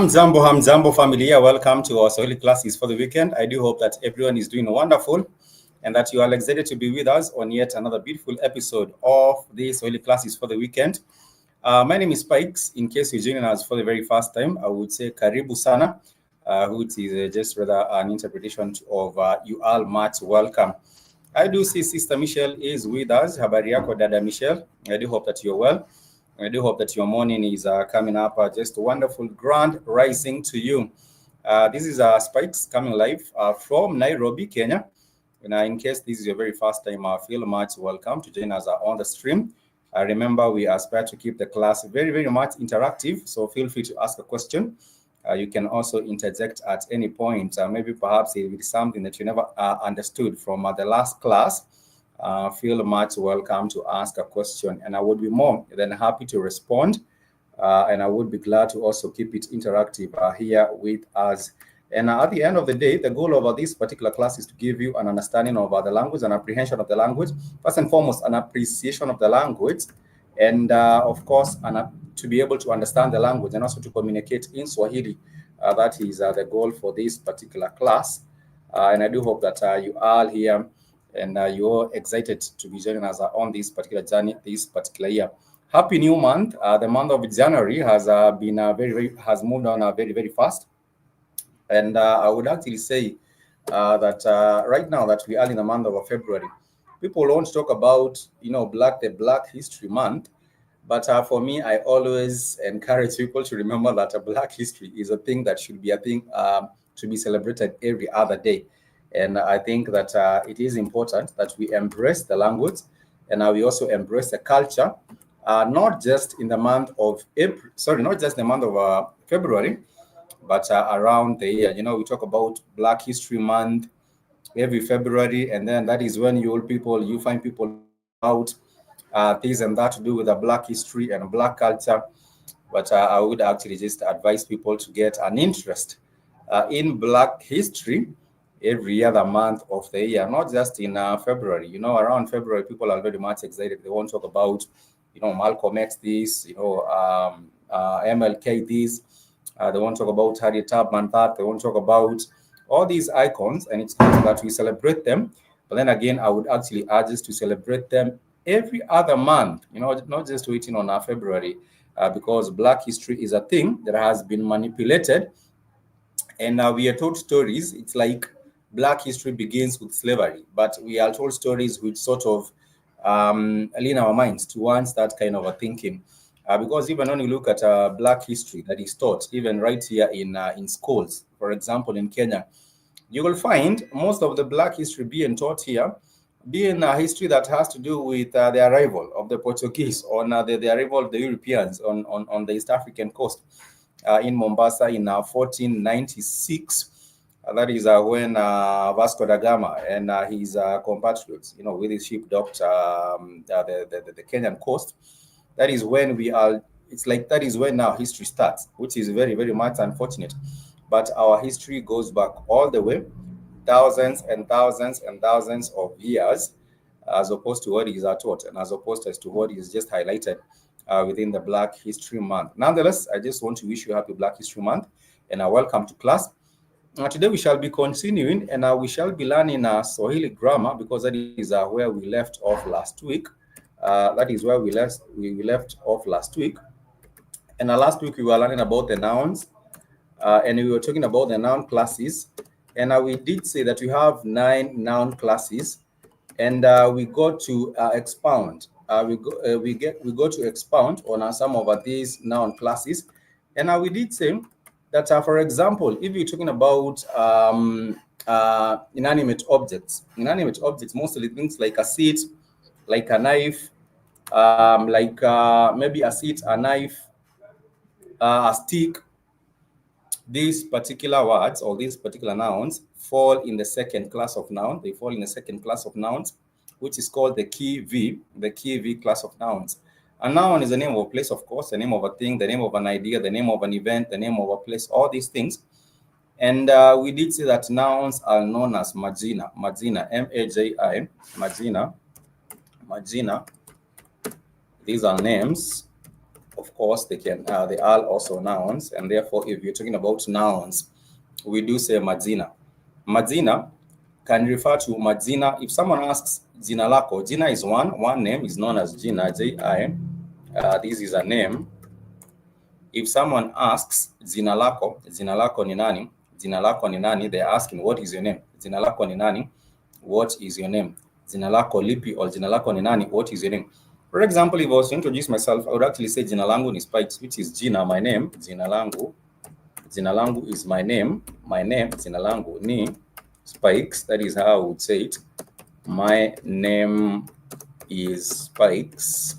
Hamzambo familia. Welcome to our Swahili classes for the weekend. I do hope that everyone is doing wonderful and that you are excited to be with us on yet another beautiful episode of the Swahili classes for the weekend. My name is Pikes. In case you're joining us for the very first time, I would say Karibu Sana, which is just rather an interpretation of you all much welcome. I do see Sister Michelle is with us. Habari yako dada Michelle. I do hope that you're well. I do hope that your morning is coming up just wonderful, grand rising to you. This is Spikes coming live from Nairobi, Kenya. And in case this is your very first time, I feel much welcome to join us on the stream. Remember, we aspire to keep the class very, very much interactive. So feel free to ask a question. You can also interject at any point. Maybe perhaps it will be something that you never understood from the last class. Feel much welcome to ask a question, and I would be more than happy to respond. And I would be glad to also keep it interactive here with us. And at the end of the day, the goal of this particular class is to give you an understanding of the language, an apprehension of the language, first and foremost, an appreciation of the language, and of course, to be able to understand the language and also to communicate in Swahili. That is the goal for this particular class. And I do hope that you are here and you're excited to be joining us on this particular journey, this particular year. Happy new month. The month of January has been has moved on very, very fast. And I would actually say that right now that we are in the month of February, people won't talk about, the Black History Month. But for me, I always encourage people to remember that Black history is a thing that should be a thing to be celebrated every other day. And I think that it is important that we embrace the language and we also embrace the culture, not just in the month of not just the month of February, but around the year. We talk about Black History Month every February, and then that is when you find people out this and that to do with the Black history and Black culture. But I would actually just advise people to get an interest in Black history every other month of the year, not just in February. Around February, people are very much excited. They want to talk about, Malcolm X this, MLK this. They want to talk about Harriet Tubman that. They want to talk about all these icons, and it's good that we celebrate them. But then again, I would actually urge us to celebrate them every other month, not just waiting on February, because Black history is a thing that has been manipulated. And we are told stories. It's like Black history begins with slavery, but we are told stories which sort of lean our minds towards that kind of a thinking. Because even when you look at Black history that is taught, even right here in schools, for example, in Kenya, you will find most of the Black history being taught here being a history that has to do with the arrival of the Portuguese on the arrival of the Europeans on the East African coast in Mombasa in 1496. That is when Vasco da Gama and his compatriots, with his ship docked the Kenyan coast. That is when that is when our history starts, which is very, very much unfortunate. But our history goes back all the way, thousands and thousands and thousands of years, as opposed to what is taught and as opposed to what is just highlighted within the Black History Month. Nonetheless, I just want to wish you a happy Black History Month and welcome to class. Today we shall be continuing, and we shall be learning Swahili grammar, because that is where we left off last week. That is where we left off last week. And last week we were learning about the nouns, and we were talking about the noun classes. And we did say that we have 9 noun classes, and we got to expound. We got to expound on some of these noun classes, and we did say that, for example, if you're talking about inanimate objects, mostly things like a seat, like a knife, like maybe a seat, a knife, a stick. These particular words or these particular nouns fall in the second class of noun. They fall in the second class of nouns, which is called the key V class of nouns. A noun is the name of a place, of course, the name of a thing, the name of an idea, the name of an event, the name of a place, all these things. And we did say that nouns are known as majina, M-A-J-I, majina. These are names. Of course, they are also nouns, and therefore, if you're talking about nouns, we do say majina. Majina can refer to majina. If someone asks jina lako, jina is one name is known as jina, J-I. This is a name. If someone asks jina lako ni nani? Jina lako ni nani? They're asking, what is your name? Jina lako ni nani? What is your name? Jina lako lipi, or jina lako ni nani? What is your name? For example, if I was to introduce myself, I would actually say jina langu ni Spikes, which is jina, my name. Jina langu is my name. My name, jina langu ni Spikes. That is how I would say it. My name is Spikes.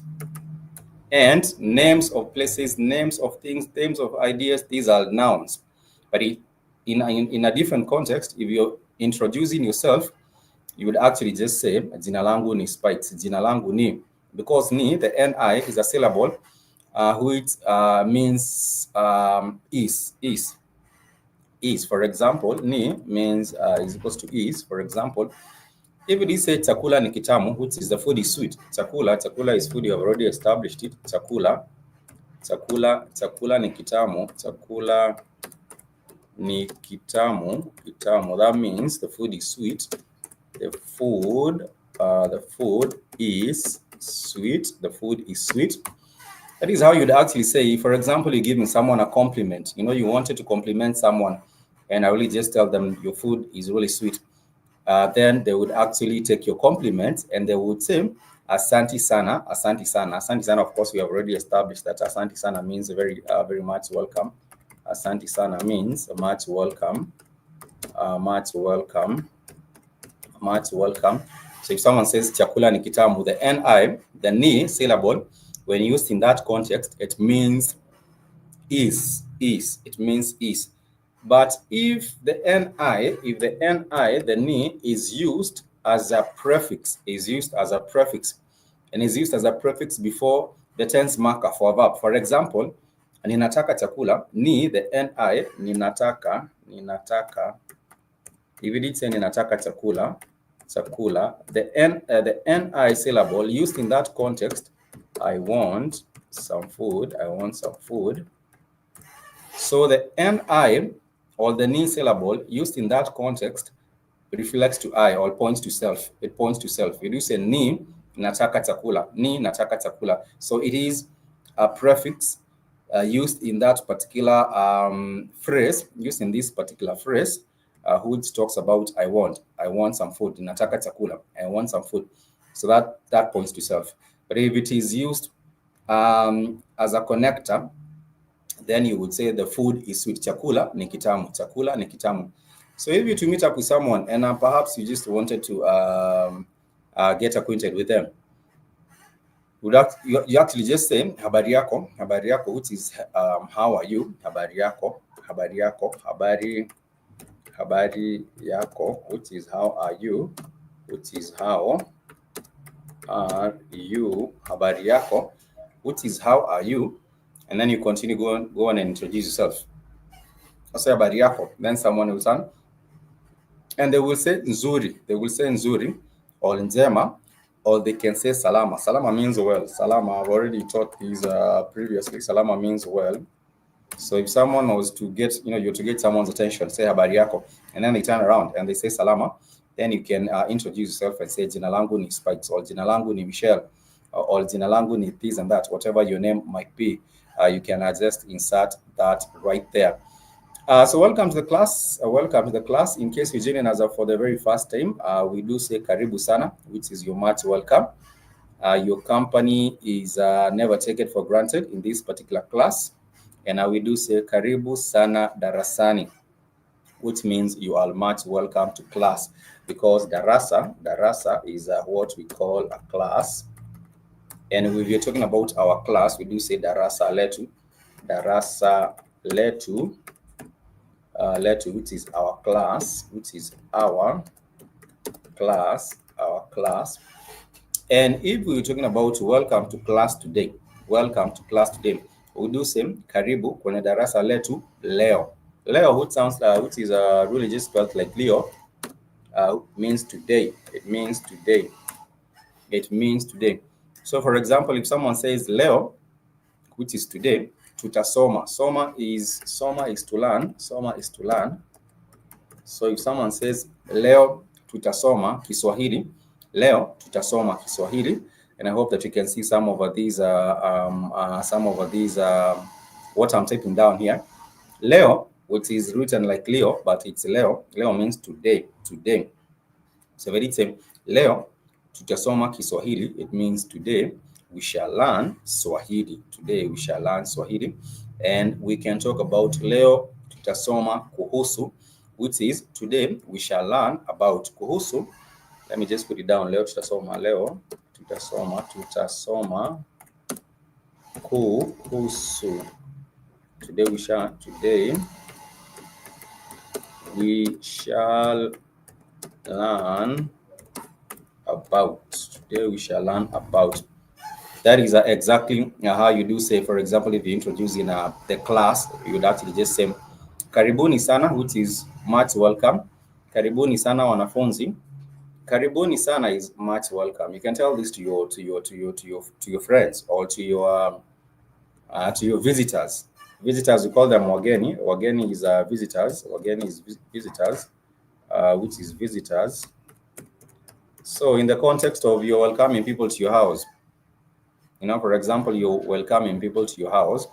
And names of places, names of things, names of ideas, these are nouns. But in a different context, if you're introducing yourself, you would actually just say jina langu ni Spikes, jina langu ni, because ni, the ni is a syllable which means is. For example, ni means is equals to is. For example, if we say chakula ni kitamu, which is the food is sweet. Chakula is food, you have already established it. Chakula ni kitamu. Chakula ni kitamu. That means the food is sweet. The food is sweet. The food is sweet. That is how you'd actually say, for example, you're giving someone a compliment. You know, you wanted to compliment someone, and I really just tell them your food is really sweet. Then they would actually take your compliment and they would say, Asante sana, Asante sana. Asante sana, of course, we have already established that Asante sana means very much welcome. Asante sana means much welcome. Much welcome. So if someone says chakula ni kitamu, the ni, the ni syllable, when used in that context, it means is. It means is. But if the ni is used as a prefix, and is used as a prefix before the tense marker for a verb. For example, ninataka chakula, ni, the ni, ninataka. If you did say ninataka chakula, the ni syllable used in that context, I want some food. So the ni, or the ni syllable used in that context, reflects to I, or points to self. It points to self. You do say ni nataka chakula. Ni nataka chakula. So it is a prefix used in that particular phrase, used in this particular phrase, which talks about I want some food. Nataka chakula. I want some food. So that points to self. But if it is used as a connector, then you would say the food is sweet. Chakula ni kitamu. Chakula ni kitamu. So if you to meet up with someone and perhaps you just wanted to get acquainted with them, you actually just say habari yako, which is how are you? Habari yako, habari yako, habari yako, which is how are you? Which is how are you? Habari yako, which is how are you? And then you continue, go on and introduce yourself. I'll say habari yako. Then someone will turn and they will say nzuri. They will say nzuri or njema, or they can say salama. Salama means well. Salama, I've already taught these previously. Salama means well. So if someone was to get, you're to get someone's attention, say habari yako, and then they turn around and they say salama, then you can introduce yourself and say jina langu ni Spikes, or jina langu ni Michelle, or jina langu ni this and that, whatever your name might be. You can just insert that right there. So welcome to the class. Welcome to the class. In case you're joining us for the very first time, we do say karibu sana, which is your much welcome. Your company is never taken for granted in this particular class. And we do say karibu sana darasani, which means you are much welcome to class, because darasa is what we call a class. And if you're talking about our class, we do say darasa letu, letu, which is our class, And if we're talking about welcome to class today, we do say karibu kwenye darasa letu leo. Leo, which sounds which is really just spelled like Leo, means today. It means today. So for example, if someone says leo, which is today, tutasoma. Soma is to learn. So if someone says leo tutasoma Kiswahili, leo tutasoma Kiswahili, and I hope that you can see some of these what I'm typing down here. Leo, which is written like Leo, but it's leo. Leo means today. So very same. Leo tutasoma Kiswahili. It means today we shall learn Swahili. And we can talk about leo tutasoma kuhusu, which is today we shall learn about kuhusu. Let me just put it down. Leo tutasoma kuhusu. Today we shall learn about. That is exactly how you do say, for example, if you introduce in the class, you would actually just say karibuni sana, which is much welcome. Karibuni sana wanafunzi. Karibuni sana is much welcome. You can tell this to your friends, or to your visitors. Visitors, we call them wageni. Wageni is visitors. Which is visitors. So in the context of you're welcoming people to your house, for example, you're welcoming people to your house,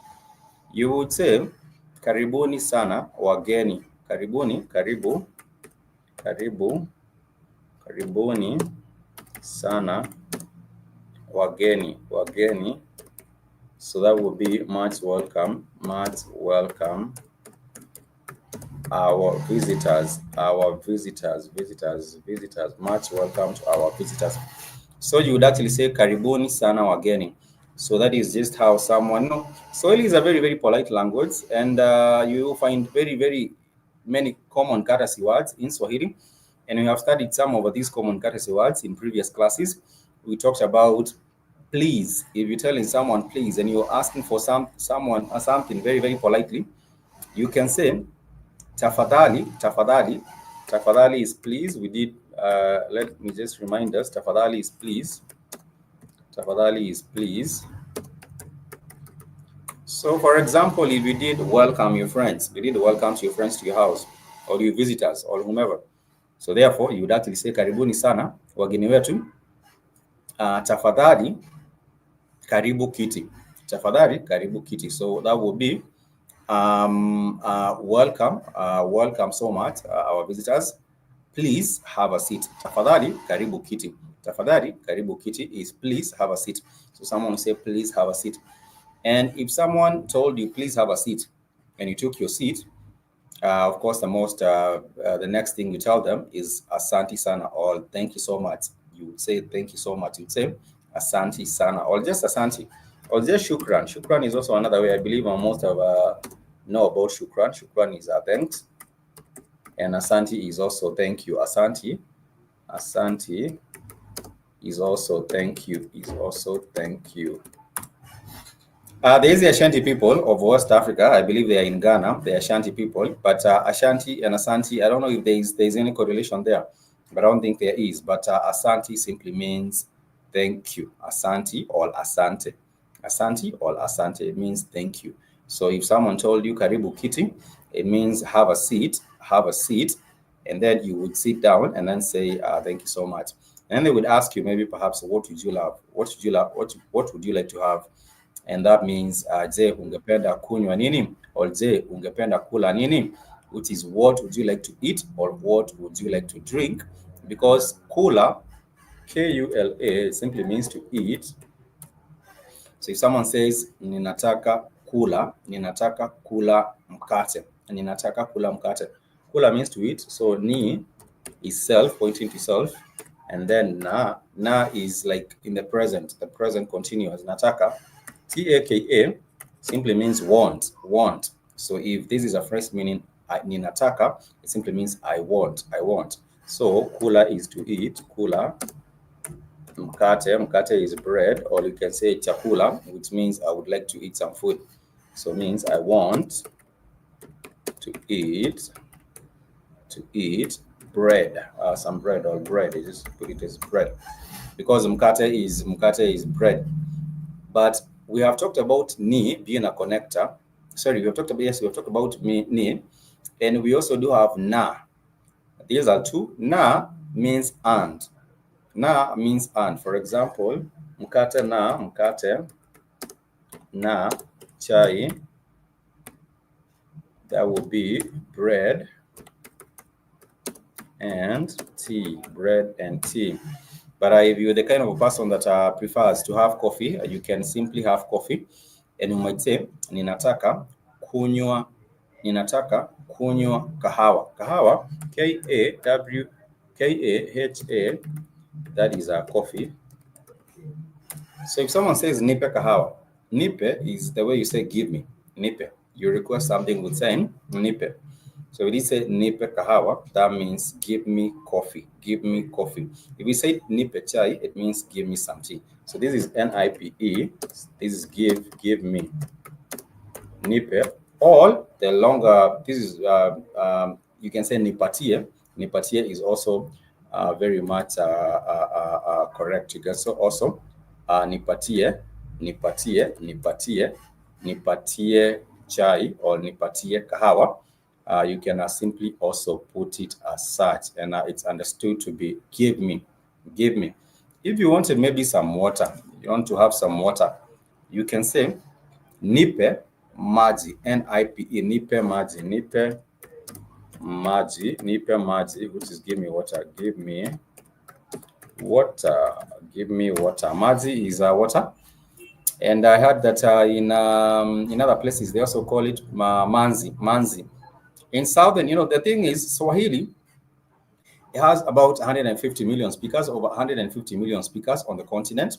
you would say karibuni sana wageni. Karibuni sana wageni. So that would be much welcome our visitors, much welcome to our visitors. So you would actually say karibuni sana wageni. So that is just how someone, Swahili is a very, very polite language, and you will find very, very many common courtesy words in Swahili. And we have studied some of these common courtesy words in previous classes. We talked about please. If you're telling someone please and you're asking for something very, very politely, you can say tafadhali. Tafadhali is please. We did, let me just remind us, tafadhali is please. So for example, if you did welcome your friends, to your house, or your visitors, or whomever. So therefore, you would actually say karibuni sana wageni wetu. Tafadhali karibu kiti. So that would be welcome so much our visitors. Please have a seat. Tafadhali karibu kiti. Is please have a seat. So someone will say please have a seat. And if someone told you please have a seat and you took your seat, of course, the next thing you tell them is asante sana, or thank you so much. You would say thank you so much. You'd say asante sana, or just asante, or just shukran. Shukran is also another way. I believe most of know about shukran. Shukran is thanks, and asante is also thank you. Asante is also thank you. There is the Ashanti people of West Africa. I believe they are in Ghana. They are Ashanti people, but Ashanti and Asante, I don't know if there's any correlation there, but I don't think there is. But Asante simply means thank you. Asante or Asante. It means thank you. So if someone told you karibu kiti, it means have a seat, and then you would sit down and then say thank you so much. And they would ask you maybe perhaps what would you love? What would you like to have? And that means je ungependa kunywa nini, or je ungependa kula nini, which is what would you like to eat or what would you like to drink, because kula, Kula, simply means to eat. So if someone says ninataka kula mkate, kula means to eat. So ni is self, pointing to self, and then na is like in the present continuous. Nataka, taka simply means want. So if this is a phrase meaning ninataka, it simply means I want. So kula is to eat, kula. Mkate is bread, or you can say chakula, which means I would like to eat some food. So it means I want to eat bread, some bread, or bread. You just put it as bread, because mkate is bread. But we have talked about ni being a connector. Sorry, we have talked about ni, and we also do have na. These are two. Na means and. Na means and. For example, mkate na chai, that would be bread and tea, But if you're the kind of a person that prefers to have coffee, you can simply have coffee, and you might say ninataka kunywa kahawa. Kahawa, Kahaha, that is a coffee. So if someone says nipe kahawa, nipe is the way you say give me. Nipe, you request something with saying nipe. So if you say nipe kahawa, that means give me coffee. If we say nipe chai, it means give me some tea. So this is NIPE. This is give me. Nipe, or the longer, this is you can say nipatie. Nipatie is also very much correct. You can also nipatie chai or nipatie kahawa. You can simply also put it as such, and it's understood to be give me. If you wanted maybe some water, you want to have some water, you can say nipe maji, NIPE, nipe maji, which is give me water. Maji is water. And I heard that in other places they also call it manzi. In Southern, the thing is, Swahili, it has about 150 million speakers, over 150 million speakers on the continent.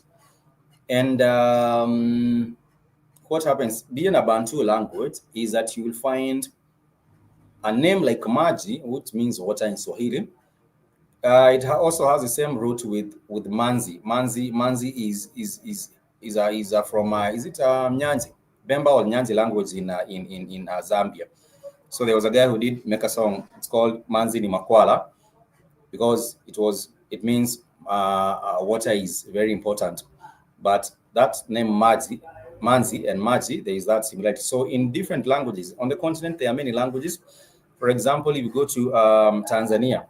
And what happens, being a Bantu language, is that you will find a name like maji, which means water in Swahili. It also has the same root with manzi. Manzi is from is it Nyanzi, Bemba or Nyanzi language in Zambia. So there was a guy who did make a song. It's called Manzi ni Makwala, because it means water is very important. But that name manzi and maji, there is that similarity. So in different languages on the continent, there are many languages. For example, if you go to Tanzania,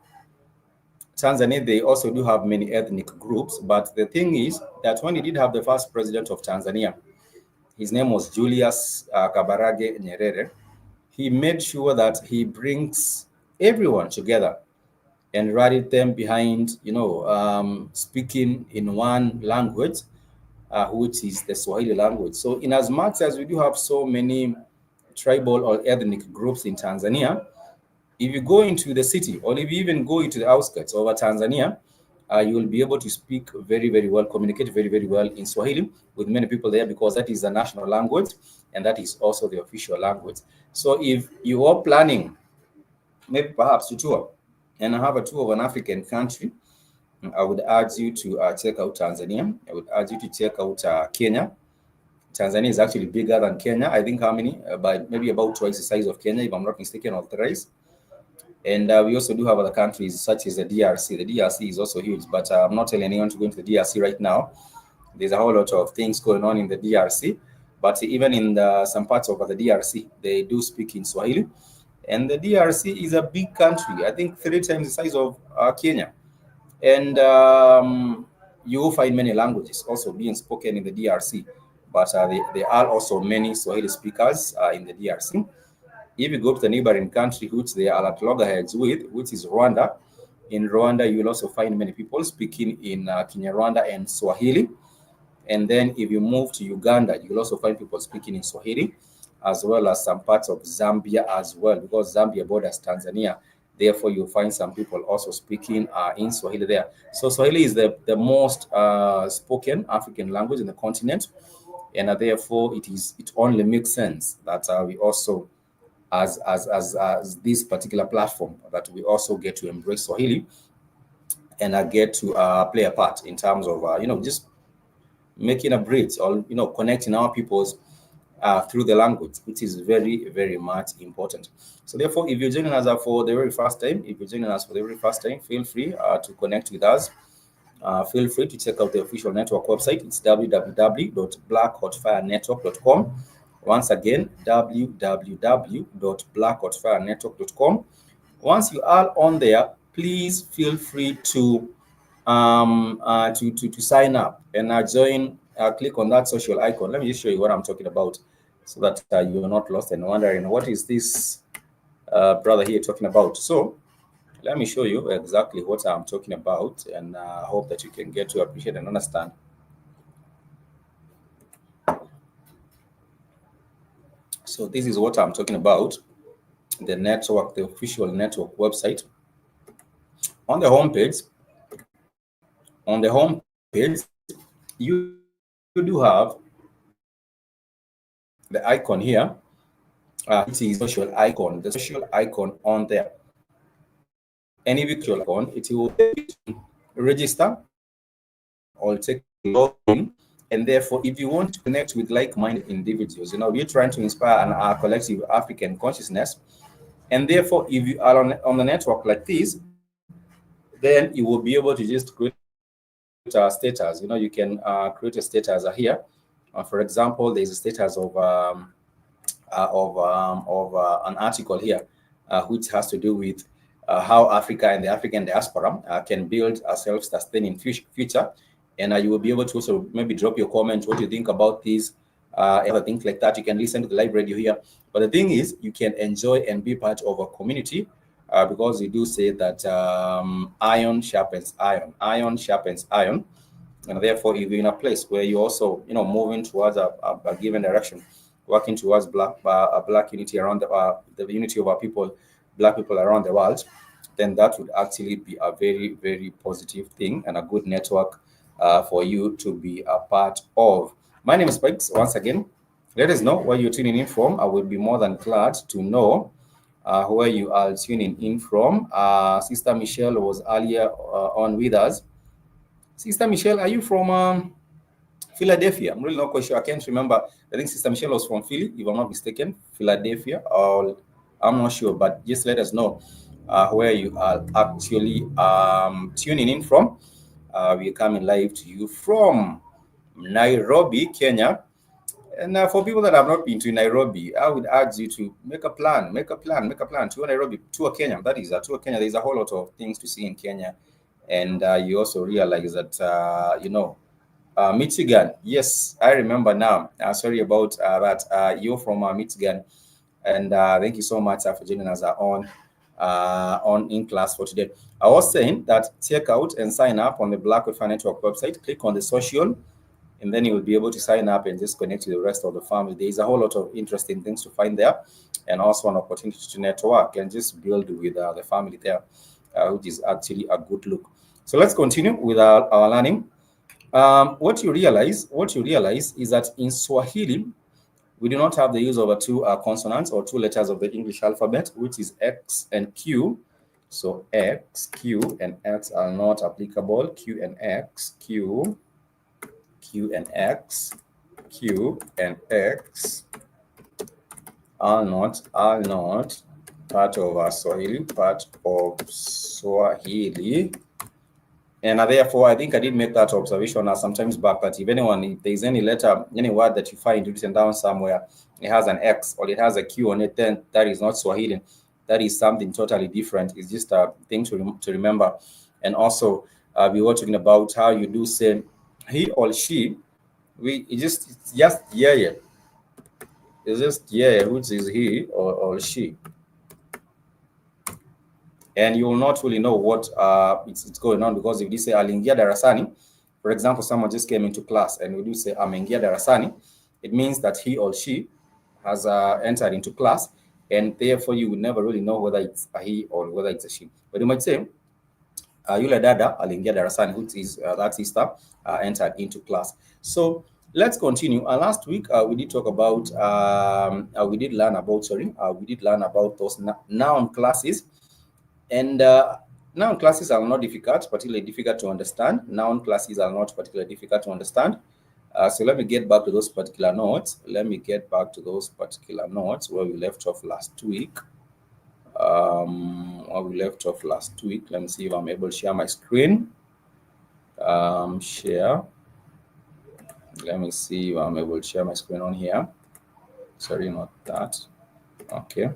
they also do have many ethnic groups. But the thing is that when he did have the first president of Tanzania, his name was Julius Kabarage Nyerere, he made sure that he brings everyone together and rallied them behind, speaking in one language, which is the Swahili language. So in as much as we do have so many tribal or ethnic groups in Tanzania, if you go into the city, or if you even go into the outskirts of Tanzania, you will be able to speak very, very well, communicate very, very well in Swahili with many people there, because that is the national language and that is also the official language. So if you are planning maybe perhaps to tour and have a tour of an African country, I would urge you to check out Tanzania. I would urge you to check out Kenya. Tanzania is actually bigger than Kenya. I think how many? By maybe about twice the size of Kenya, if I'm not mistaken, or thrice. And we also do have other countries such as the DRC. The DRC is also huge, but I'm not telling anyone to go into the DRC right now. There's a whole lot of things going on in the DRC. But even in some parts of the DRC, they do speak in Swahili. And the DRC is a big country, I think 3 times the size of Kenya. And you will find many languages also being spoken in the DRC. But there are also many Swahili speakers in the DRC. If you go to the neighboring country, which they are at loggerheads with, which is Rwanda, in Rwanda, you will also find many people speaking in Kinyarwanda and Swahili. And then if you move to Uganda, you will also find people speaking in Swahili, as well as some parts of Zambia as well, because Zambia borders Tanzania. Therefore, you'll find some people also speaking in Swahili there. So Swahili is the most spoken African language in the continent. And therefore, it only makes sense that we also, as this particular platform, that we also get to embrace Swahili and get to play a part in terms of just making a bridge, or connecting our peoples through the language, which is very, very much important. So therefore, if you're joining us for the very first time, feel free to connect with us. Feel free to check out the official network website. It's www.blackhotfirenetwork.com. Once again, www.blackhotfirenetwork.com. Once you are on there, please feel free to sign up and join. Click on that social icon. Let me just show you what I'm talking about, so that you're not lost and wondering what is this brother here talking about. So let me show you exactly what I'm talking about, and I hope that you can get to appreciate and understand. So this is what I'm talking about, the network, the official network website. On the homepage, you do have the icon here. It is social icon, the social icon on there. And if you click on it, will register or take login. And therefore, if you want to connect with like-minded individuals, we're trying to inspire a collective African consciousness. And therefore, if you are on the network like this, then you will be able to just create a status. You can create a status here. For example, there's a status of an article here, which has to do with how Africa and the African diaspora can build a self-sustaining future. And you will be able to also maybe drop your comment, what you think about these, other things like that. You can listen to the live radio here. But the thing is, you can enjoy and be part of a community, because we do say that iron sharpens iron. Iron sharpens iron. And therefore, if you're in a place where you're also, moving towards a given direction, working towards black unity around the unity of our people, black people around the world, then that would actually be a very, very positive thing and a good network for you to be a part of. My name is Spikes. Once again, let us know where you're tuning in from. I will be more than glad to know where you are tuning in from. Sister Michelle was earlier on with us. Sister Michelle, are you from Philadelphia? I'm really not quite sure. I can't remember. I think Sister Michelle was from Philly, if I'm not mistaken. Philadelphia, or I'm not sure, but just let us know where you are actually tuning in from. We're coming live to you from Nairobi, Kenya. And for people that have not been to Nairobi, I would urge you to make a plan to Nairobi, tour Kenya. That is a tour Kenya. There's a whole lot of things to see in Kenya. And you also realize that, Michigan. Yes, I remember now. Sorry about that. You're from Michigan. And thank you so much for joining us on in class for today. I was saying that check out and sign up on the BlackHotFire Network website. Click on the social, and then you will be able to sign up and just connect to the rest of the family. There is a whole lot of interesting things to find there, and also an opportunity to network and just build with the family there, which is actually a good look. So let's continue with our learning. What you realize is that in Swahili, we do not have the use of two consonants or two letters of the English alphabet, which is X and Q. So X, Q, and X are not applicable. Q and X, Q and X, Q and X are not part of Swahili, And therefore, I think I did make that observation sometimes back that if there's any letter, any word that you find written down somewhere, it has an X or it has a Q on it, then that is not Swahili. That is something totally different. It's just a thing to remember. And also, we were talking about how you do say he or she. It's just yeah. It's just yeah, which is he or she. And you will not really know what it's going on, because if you say aliingia darasani, for example, someone just came into class, and we do say ameingia darasani, it means that he or she has entered into class, and therefore you would never really know whether it's a he or whether it's a she. But you might say yule dada aliingia darasani, which is that sister entered into class. So let's continue. Last week we did talk about we did learn about those noun classes. And noun classes are not particularly difficult to understand. Noun classes are not particularly difficult to understand. So let me get back to those particular notes. Where we left off last week. Let me see if I'm able to share my screen. Share. Let me see if I'm able to share my screen on here. Sorry, not that. Okay.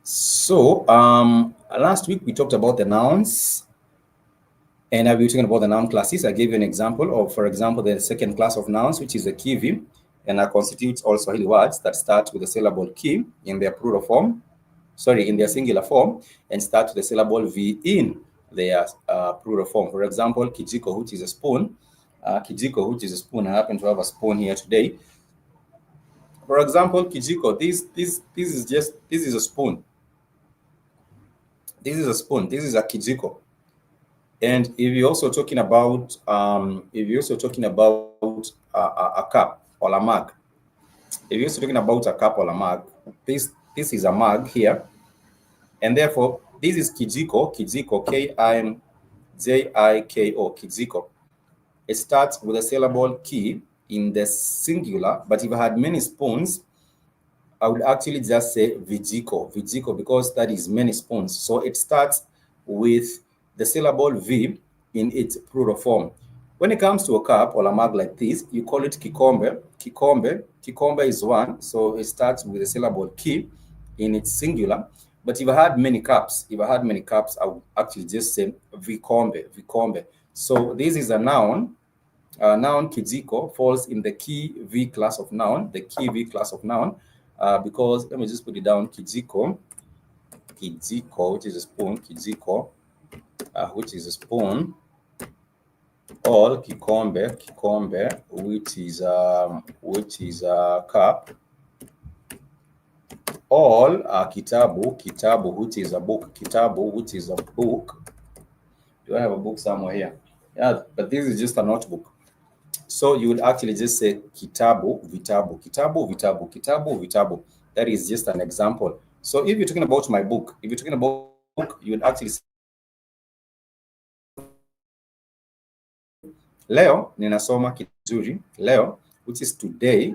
So last week we talked about the nouns, and I'll be talking about the noun classes. I gave you an example of, for example, the second class of nouns, which is the kivi, and constitutes all Swahili words that start with the syllable ki in their plural form, in their singular form, and start with the syllable v in their plural form. For example, kijiko, which is a spoon. I happen to have a spoon here today. For example, kijiko, this is a spoon. This is a spoon. This is a kijiko. And if you're also talking about a cup or a mug, this is a mug here, and therefore this is kijiko, Kijiko, kijiko. It starts with a syllable ki in the singular, but if I had many spoons, I would actually just say vijiko, because that is many spoons. So it starts with the syllable v in its plural form. When it comes to a cup or a mug like this, you call it kikombe. Kikombe is one, so it starts with the syllable ki in its singular. But if I had many cups, I would actually just say vikombe. So this is a noun. Noun kijiko falls in the ki v class of noun, because let me just put it down. Kijiko, which is a spoon. Kijiko, which is a spoon. All kikombe, which is a cup. All kitabu, which is a book. Do I have a book somewhere here? Yeah, but this is just a notebook. So you would actually just say kitabu, vitabu. That is just an example. So if you're talking about my book, you would actually say leo ninasoma kizuri. Leo, which is today.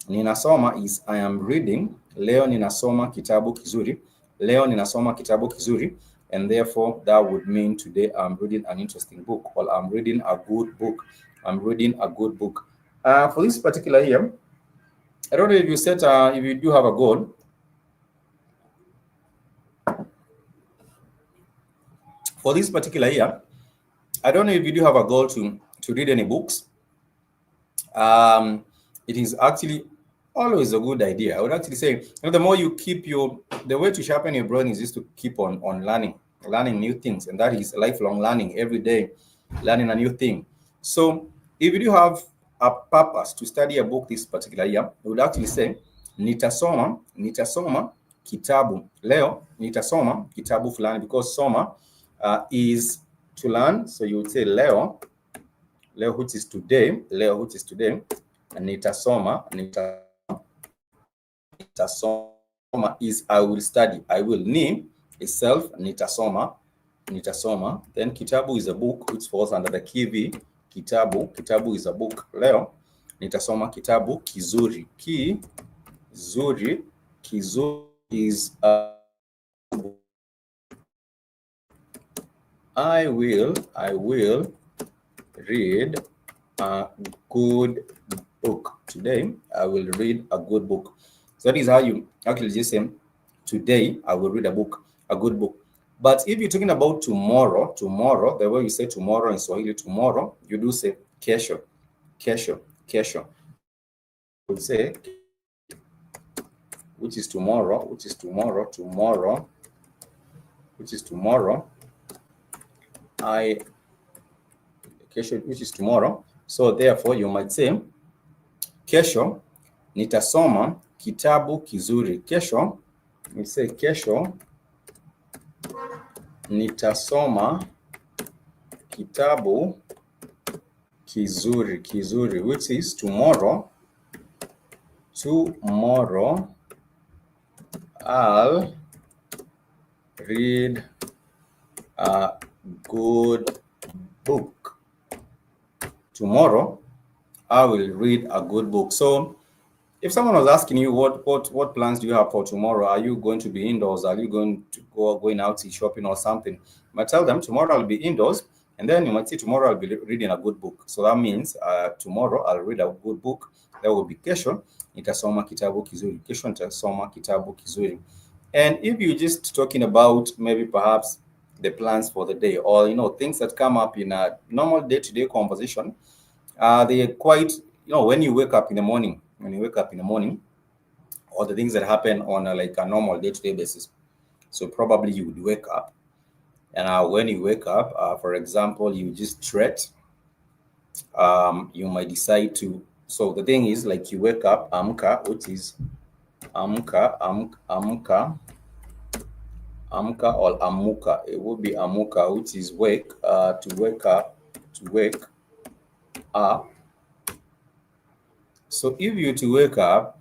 Ninasoma is I am reading. Leo ninasoma kitabu kizuri. And therefore, that would mean today I'm reading an interesting book, or I'm reading a good book. For this particular year, I don't know if you set, if you do have a goal. For this particular year, I don't know if you do have a goal to read any books. It is actually always a good idea. I would actually say, the more you keep the way to sharpen your brain is just to keep on learning new things, and that is lifelong learning. Every day learning a new thing. So if you do have a purpose to study a book this particular year, I would actually say nitasoma kitabu leo, nitasoma kitabu fulani, because soma is to learn. So you would say leo, which is today, and nitasoma is I will study. I will, ni itself, nitasoma. Then kitabu is a book, which falls under the kivi. Kitabu is a book. Leo nitasoma kitabu kizuri. Kizuri is a book. I will read a good book today. I will read a good book. So that is how you actually just say, today I will read a good book. But if you're talking about tomorrow, the way you say tomorrow in Swahili, tomorrow, you do say kesho, kesho. You would say, which is tomorrow, kesho, which is tomorrow. So therefore you might say, kesho nitasoma kitabu kizuri. Kesho, you say kesho nitasoma kitabu kizuri, which is tomorrow I'll read a good book. Tomorrow I will read a good book. So if someone was asking you what plans do you have for tomorrow, are you going to be indoors? Are you going out to shopping or something? You might tell them tomorrow I'll be indoors, and then you might say tomorrow I'll be reading a good book. So that means tomorrow I'll read a good book. That will be kesho nitasoma kitabu kizuri. Kesho nitasoma kitabu kizuri. And if you're just talking about maybe perhaps the plans for the day, or things that come up in a normal day-to-day conversation, they are quite, when you wake up in the morning, or the things that happen on a normal day-to-day basis. So probably you would wake up, and when you wake up, for example, you just stretch. You might decide to. So the thing is, like, you wake up, amka, which is amka or amuka. It would be amuka, which is wake, to wake up. So if you to wake up,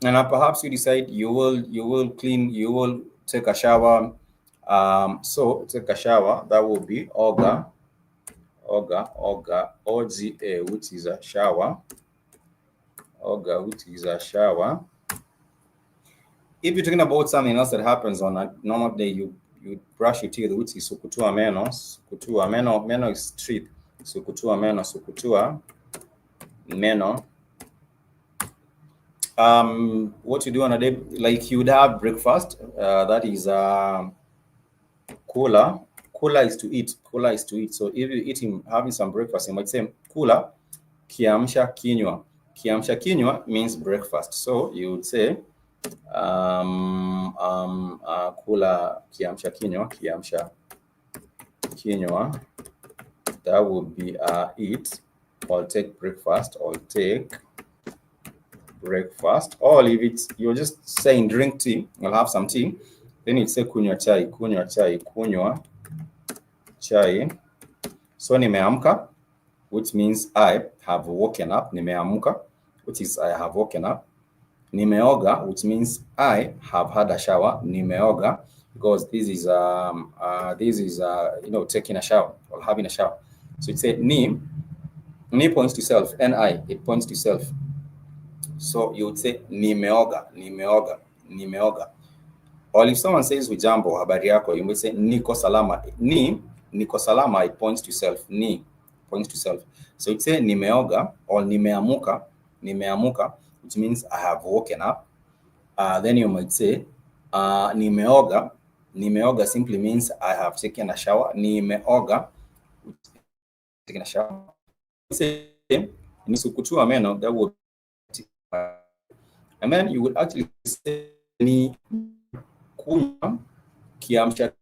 and perhaps you decide you will clean, you will take a shower. So take a shower. That will be oga, which is a shower. Oga, which is a shower. If you're talking about something else that happens on a normal day, you brush your teeth, which is sukutua meno. Sukutua meno is teeth. Sukutua meno. What you do on a day, like, you would have breakfast. That is kula. Kula is to eat. So if you're having some breakfast, you might say kula kiamsha kinywa. Kiamsha kinywa means breakfast. So you would say kula kiamsha kinywa. That would be eat, or take breakfast, or if it's, you're just saying drink tea, you'll have some tea, then you'd say kunywa chai. So nimeamka, which means I have woken up. Nimeamka, which is I have woken up. Nimeoga, which means I have had a shower. Nimeoga, because this is taking a shower or having a shower. So it's a ni points to self, ni, it points to self. So you would say nimeoga. Or if someone says hujambo, habari yako, you may say niko salama. Niko salama, it points to self. Ni points to self. So you'd say nimeoga or nimeamuka, which means I have woken up. Then you might say nimeoga. Nimeoga simply means I have taken a shower. Nimeoga, taken a shower. Say nisukutua meno, that would, and then you would actually say ni kunywa kiamsha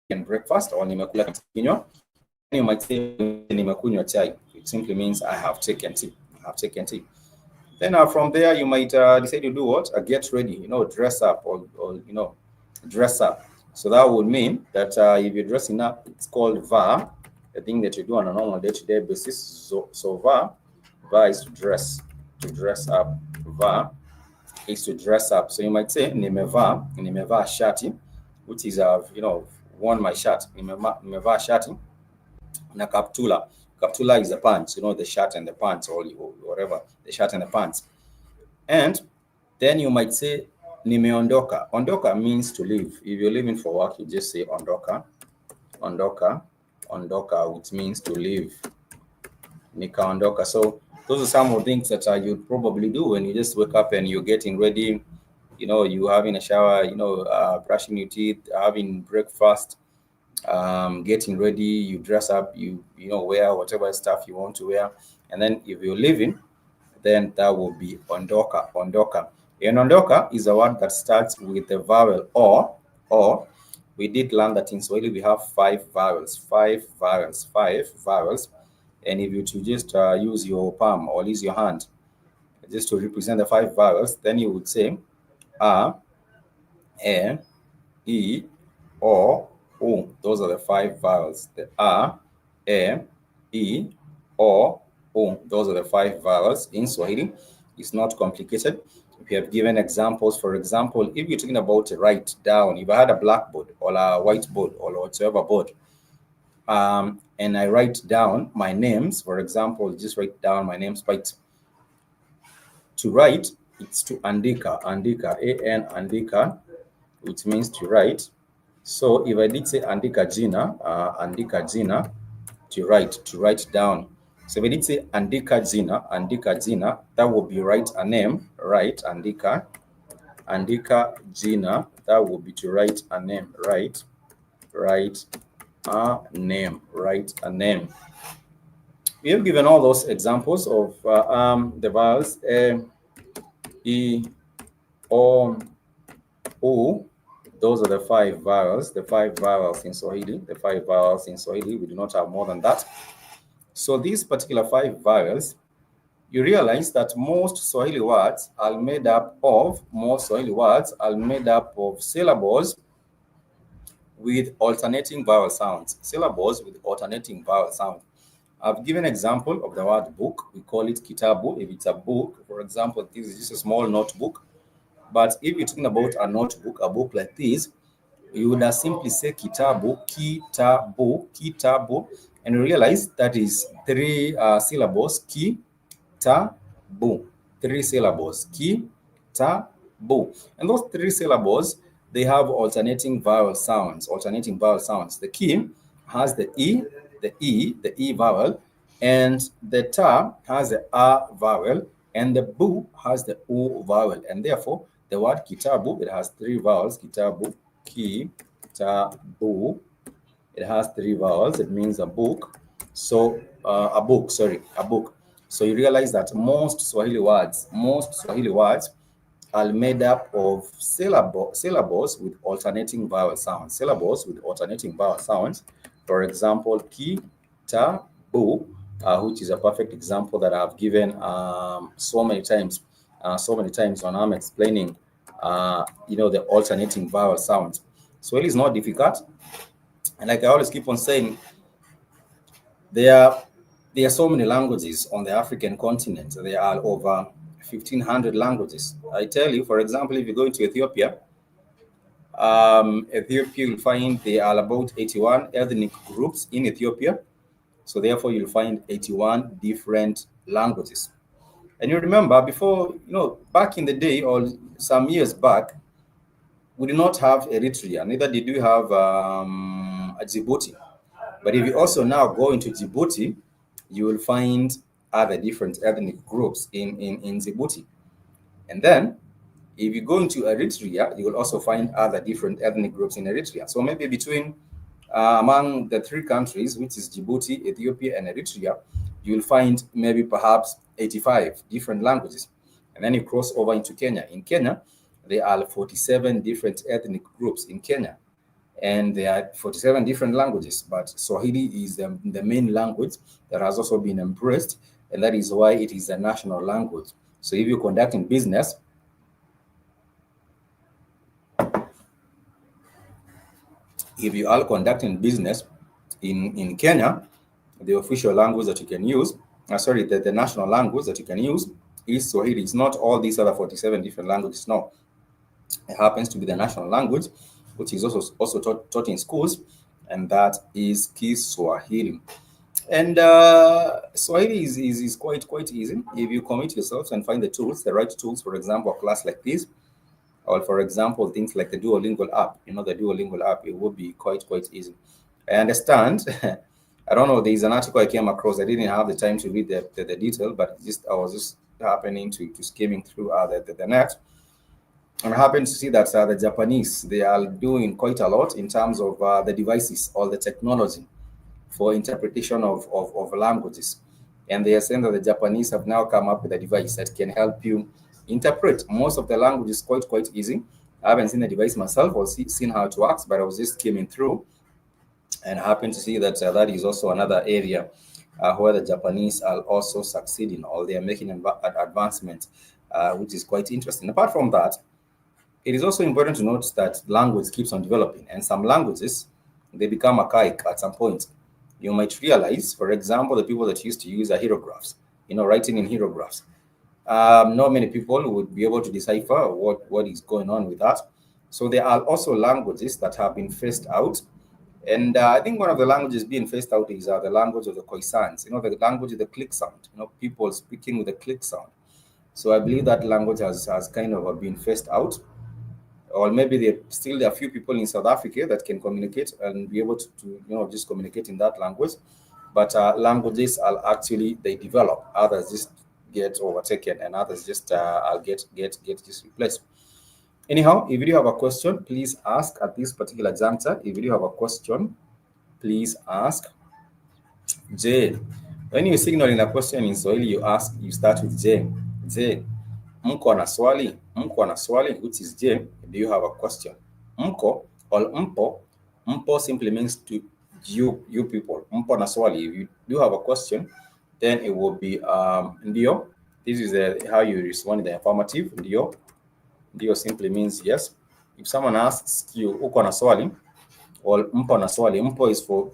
and breakfast, or nimekula kinywa. You might say nimekunywa chai. It simply means I have taken tea. Then from there you might decide to do what? Get ready, dress up, or dress up. So that would mean that if you're dressing up, it's called va, the thing that you do on a normal day-to-day basis. So va is to dress up. Va is to dress up. So you might say nimevaa shati, which is worn my shirt. Nimevaa shati na kaptula. Kaptula is the pants, the shirt and the pants, or whatever, the shirt and the pants. And then you might say nimeondoka. Ondoka means to leave. If you're leaving for work, you just say ondoka. ondoka, which means to leave. Nikaondoka. So those are some of the things that you'd probably do when you just wake up and you're getting ready. You having a shower, brushing your teeth, having breakfast, getting ready, you dress up, you wear whatever stuff you want to wear, and then if you're leaving, then that will be ondoka. And ondoka is a word that starts with the vowel or. We did learn that in Swahili we have five vowels. And if you to just use your palm or use your hand just to represent the five vowels, then you would say a, e, o, u. Those are the five vowels. The a, e, o, u. Those are the five vowels in Swahili. It's not complicated. We have given examples. For example, if you're talking about write down, if I had a blackboard or a whiteboard or whatever board, and I write down my names, for example, just write down my names. But to write, it's to andika, A-N, andika, which means to write. So if I did say andika jina, to write down. So if I did say andika jina, that would be write a name, right? Andika jina, that would be to write a name, right? Write a name. We have given all those examples of the vowels e, o, u. Those are the five vowels. In Swahili. We do not have more than that. So these particular five vowels, you realize that most Swahili words are made up of syllables with alternating vowel sounds. I've given an example of the word book. We call it kitabu. If it's a book, for example, this is just a small notebook. But if you're talking about a notebook, a book like this, you would simply say kitabu, and you realize that is three syllables, ki-ta-bu. 3 syllables, ki-ta-bu. And those 3 syllables, they have alternating vowel sounds. The ki has the e vowel, and the ta has the a vowel, and the bu has the u vowel. And therefore, the word kitabu, it has 3 vowels. Kitabu, ki-ta-bu. It has 3 vowels. It means a book. So a book. So you realize that most Swahili words are made up of syllables with alternating vowel sounds. For example, ki-ta-bu, which is a perfect example that I've given so many times when I'm explaining the alternating vowel sounds. Swahili is not difficult, and like I always keep on saying, there are so many languages on the African continent. There are over 1,500 languages. I tell you, for example, if you go into Ethiopia, you'll find there are about 81 ethnic groups in Ethiopia. So therefore, you'll find 81 different languages. And you remember before, back in the day or some years back, we did not have Eritrea, neither did we have Djibouti. But if you also now go into Djibouti, you will find other different ethnic groups in Djibouti. And then, if you go into Eritrea, you will also find other different ethnic groups in Eritrea. So maybe between, among the 3 countries, which is Djibouti, Ethiopia, and Eritrea, you will find maybe perhaps 85 different languages. And then you cross over into Kenya. In Kenya, there are 47 different ethnic groups in Kenya. And there are 47 different languages, but Swahili is the main language that has also been embraced, and that is why it is a national language. So if you're conducting business, in Kenya, the official language that you can use, the national language that you can use is Swahili. It's not all these other 47 different languages. No, it happens to be the national language, which is also taught in schools, and that is Kiswahili. And Swahili is quite easy if you commit yourself and find the right tools. For example, a class like this, or for example, things like the Duolingo app. The Duolingo app, it would be quite easy. I understand. I don't know. There's an article I came across. I didn't have the time to read the detail, but I was just happening to skimming through the net, and I happened to see that the Japanese, they are doing quite a lot in terms of the devices or the technology for interpretation of languages. And they are saying that the Japanese have now come up with a device that can help you interpret most of the languages quite easy. I haven't seen the device myself or seen how it works, but I was just skimming through and happen to see that that is also another area where the Japanese are also succeeding, or they are making advancement, which is quite interesting. Apart from that, it is also important to note that language keeps on developing, and some languages, they become archaic at some point. You might realize, for example, the people that used to use hieroglyphs, writing in hieroglyphs. Not many people would be able to decipher what is going on with that. So there are also languages that have been phased out. And I think one of the languages being phased out is the language of the Khoisans, the language of the click sound, people speaking with the click sound. So I believe that language has kind of been phased out. Or maybe there are a few people in South Africa that can communicate and be able to just communicate in that language. But languages are actually, they develop. Others just get overtaken, and others just get just replaced. Anyhow, if you do have a question, please ask at this particular juncture. If you do have a question, please ask. J. When you're signaling a question in Swahili, you start with J. J. Mko na swali? Mko na swali, which is J. Do you have a question? Mko or mpo. Mpo simply means to you people. Mpo na swali. If you do have a question, then it will be ndio. This is how you respond in the affirmative. Ndio. Ndio simply means yes. If someone asks you uko na swali or mpo na swali, mpo is for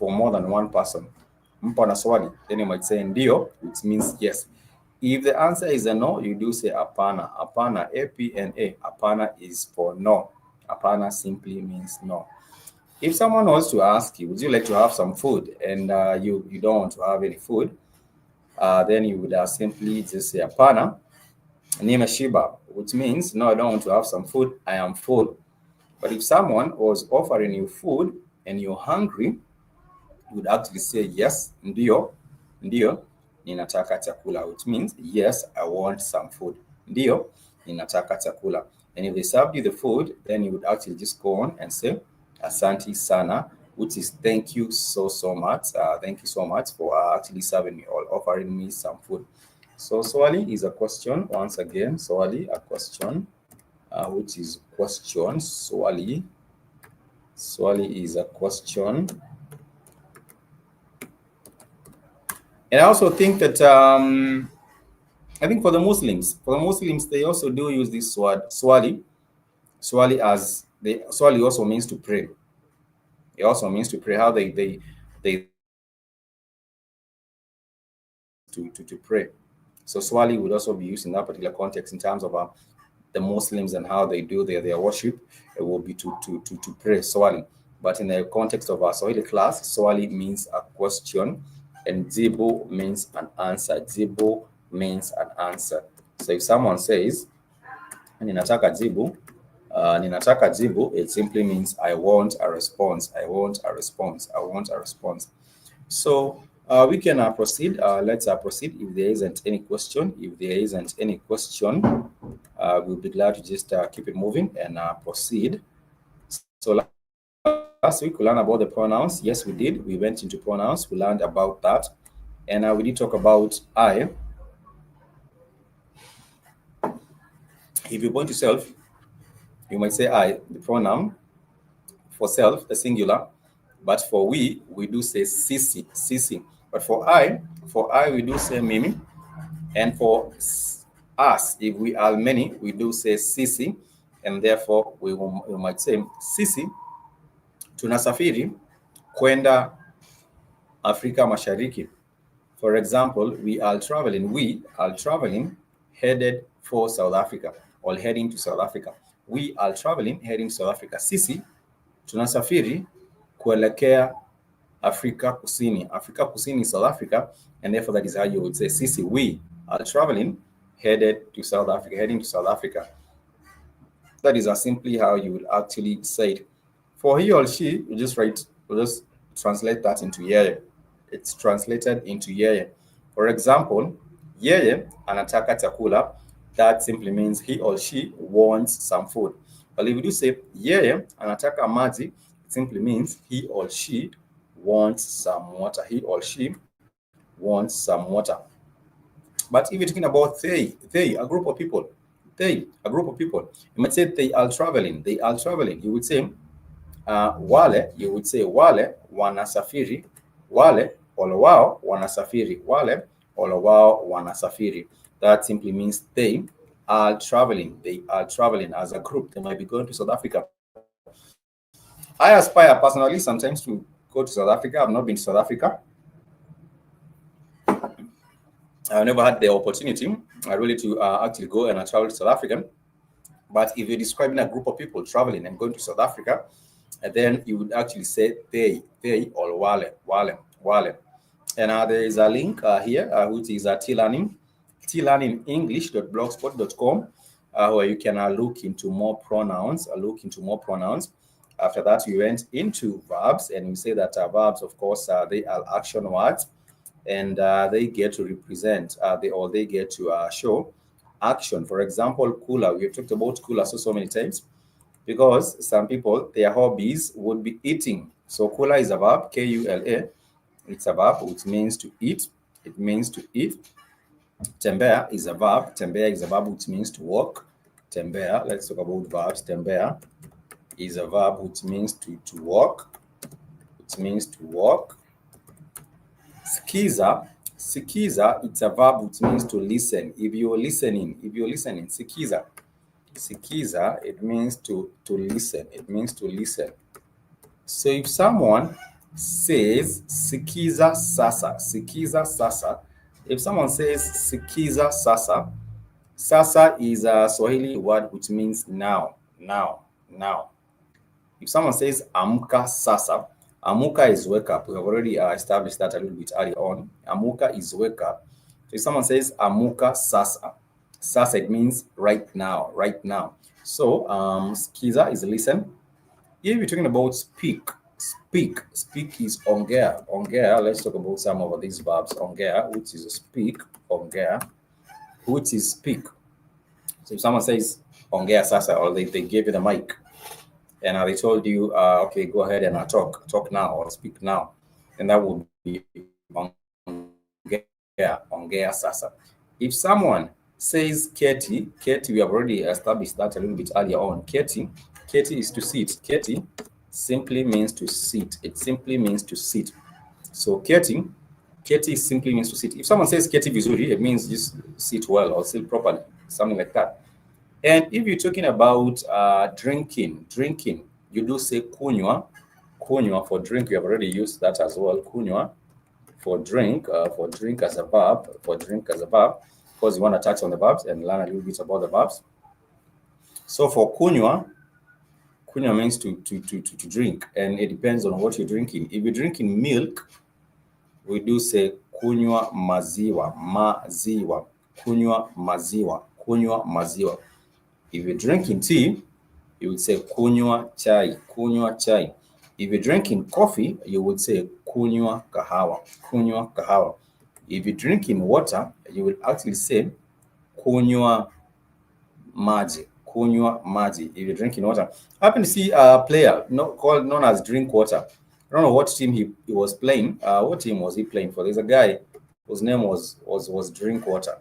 more than one person. Mpo na swali, then you might say ndio, which means yes. If the answer is a no, you do say apana. Apana, A-P-N-A. Apana is for no. Apana simply means no. If someone wants to ask you, would you like to have some food, and you don't want to have any food, then you would simply just say apana, nimeshiba, which means no, I don't want to have some food, I am full. But if someone was offering you food and you're hungry, you would actually say yes, ndio, ninataka chakula, which means yes, I want some food. Ndio, ninataka chakula. And if they served you the food, then you would actually just go on and say asante sana, which is thank you so much. Thank you so much for actually serving me or offering me some food. So swali is a question. Once again, swali, a question, which is question. Swali is a question. And I also think that I think for the Muslims, they also do use this word swali. Swali also means to pray. It also means to pray. How they to pray. So swali would also be used in that particular context in terms of the Muslims and how they do their worship. It will be to pray, swali. But in the context of our Swahili class, swali means a question, and jibu means an answer. Jibu means an answer. So if someone says ninataka jibu, it simply means I want a response. I want a response. I want a response. So we can proceed. Let's proceed. If there isn't any question, we'll be glad to just keep it moving and proceed. So last week we learned about the pronouns. Yes, we did. We went into pronouns. We learned about that, and we did talk about I. If you point to self, you might say I, the pronoun. For self, the singular, but for we do say sisi. But for I, we do say mimi, and for us, if we are many, we do say sisi, and therefore we might say sisi tunasafiri kwenda Afrika Mashariki. For example, we are traveling headed for South Africa, or heading to South Africa. We are traveling heading to South Africa. Sisi tunasafiri kuelekea Afrika Kusini. Afrika Kusini is South Africa, and therefore that is how you would say sisi, we are traveling headed to South Africa, heading to South Africa. That is simply how you would actually say it. For he or she, you just translate that into yeye. It's translated into yeye. For example, yeye anataka chakula. That simply means he or she wants some food. But if you do say yeye anataka maji, it simply means he or she wants some water. He or she wants some water. But if you're talking about they, a group of people, a group of people, you might say they are traveling. They are traveling. You would say wale. You would say wale wanasafiri. Wale olowao wanasafiri. Wale olowao wanasafiri. That simply means they are traveling. They are traveling as a group. They might be going to South Africa. I aspire personally sometimes to go to South Africa. I've not been to South Africa. I've never had the opportunity really to actually go and travel to South Africa. But if you're describing a group of people traveling and going to South Africa, then you would actually say they or wale. And there is a link here, which is tlearningenglish.blogspot.com, where you can look into more pronouns. After that, we went into verbs, and we say that verbs, of course, they are action words, and they get to represent, they get to show action. For example, kula. We have talked about kula so many times because some people, their hobbies would be eating. So kula is a verb, K-U-L-A. It's a verb which means to eat. It means to eat. Tembea is a verb. Tembea is a verb which means to walk. Tembea, let's talk about verbs. Tembea is a verb which means to walk. It means to walk. Sikiza, it's a verb which means to listen. If you're listening, sikiza. Sikiza, it means to listen. It means to listen. So if someone says sikiza sasa, if someone says sikiza sasa, sasa is a Swahili word which means now. If someone says amka sasa, amuka is wake up. We have already established that a little bit earlier on. Amuka is wake up. So if someone says amuka sasa, it means right now. So skiza is listen. If you're talking about speak is ongea. Let's talk about some of these verbs. Ongea, which is speak. Ongea, which is speak. So if someone says ongea sasa, or they gave you the mic, and they told you, okay, go ahead and talk now or speak now, and that would be ongea sasa. If someone says keti, we have already established that a little bit earlier on. Keti is to sit. Keti simply means to sit. It simply means to sit. So keti simply means to sit. If someone says keti vizuri, it means just sit well or sit properly, something like that. And if you're talking about drinking, you do say kunywa. Kunywa for drink, we have already used that as well. Kunywa for drink as a verb. Because you want to touch on the verbs and learn a little bit about the verbs. So for kunywa means to drink, and it depends on what you're drinking. If you're drinking milk, we do say kunywa maziwa. Kunywa maziwa. If you're drinking tea, you would say kunywa chai. If you're drinking coffee, you would say kunywa kahawa. If you're drinking water, you will actually say kunywa maji. If you're drinking water. I happen to see a player known as Drink Water. I don't know what team he was playing. What team was he playing for? There's a guy whose name was Drink Water.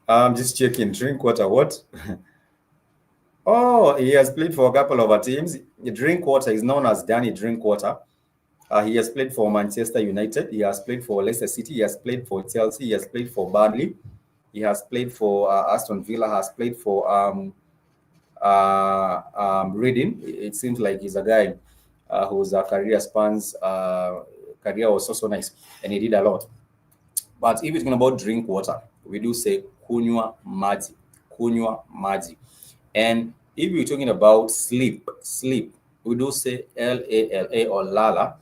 I'm just checking. Drinkwater, what? Oh, he has played for a couple of our teams. Drinkwater is known as Danny Drinkwater. He has played for Manchester United. He has played for Leicester City. He has played for Chelsea. He has played for Burnley. He has played for Aston Villa. Has played for Reading. It seems like he's a guy whose career was so nice, and he did a lot. But if it's talking about drink water, we do say kunywa maji. And if you're talking about sleep, we do say Lala or lala,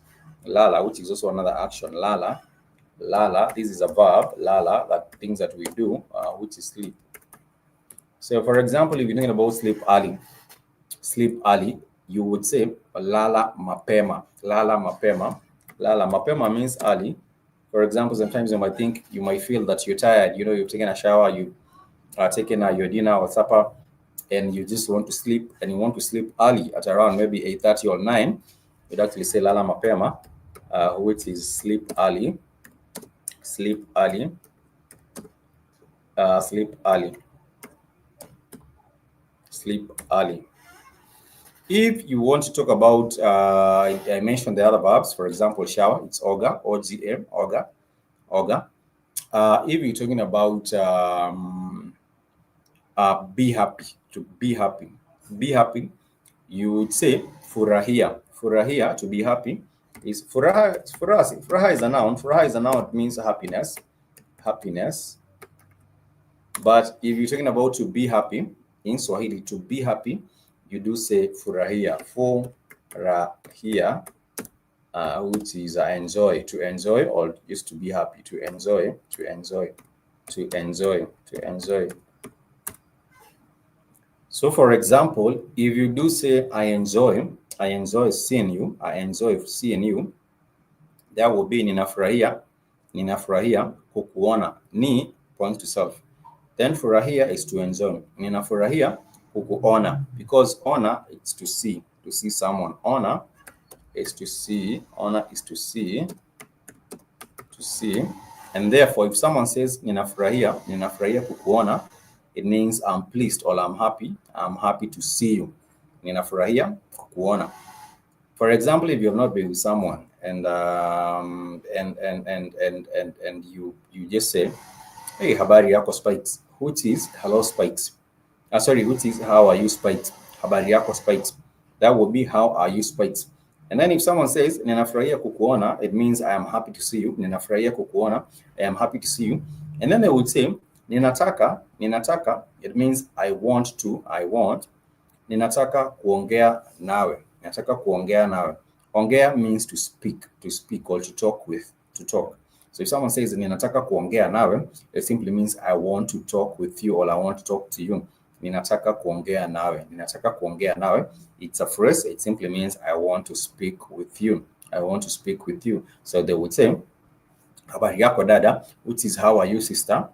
which is also another action. Lala Lala, this is a verb, lala, that things that we do, which is sleep. So for example, if you're thinking about sleep early, you would say lala mapema. Lala mapema. Lala mapema means early. For example, sometimes you might feel that you're tired, you've taken a shower, you are taking your dinner or supper, and you just want to sleep, and you want to sleep early at around maybe 8:30 or 9. You'd actually say lala mapema, which is sleep early. Sleep early. Sleep early. Sleep early. If you want to talk about, I mentioned the other verbs, for example, shower, it's oga, O-G-A, oga, oga. If you're talking about be happy, to be happy, you would say furahia. Furahia, to be happy, is furaha. Furaha is a noun. Furaha is a noun. It means happiness. Happiness. But if you're talking about to be happy, in Swahili, to be happy, you do say furahia. Furahia, which is enjoy, to enjoy, or just to be happy, to enjoy, to enjoy, to enjoy, to enjoy. So for example, if you do say I enjoy seeing you, I enjoy seeing you, that will be ninafurahia kukuona. Ni points to self. Then furahia is to enjoy. Ninafurahia kukuona, because honor is to see someone. Honor is to see, and therefore if someone says ninafurahia kukuona, it means I'm pleased or I'm happy to see you. Ninafurahia kukuona. For example, if you have not been with someone and you just say, hey, habari yako Spikes, which is hello Spikes. Which is how are you Spikes? Habari yako Spikes. That would be how are you Spikes. And then if someone says ninafurahia kukuona, it means I am happy to see you. Ninafurahia kukuona, I am happy to see you. And then they would say ninataka, it means I want. Ninataka kuongea nawe. Nataka kuongea nawe. Ongea means to speak or to talk. So if someone says ninataka kuongea nawe, it simply means I want to talk with you or I want to talk to you. Ninataka kuongea nawe. Ninataka kuongea nawe. It's a phrase. It simply means I want to speak with you. I want to speak with you. So they would say habari yako dada, which is how are you sister?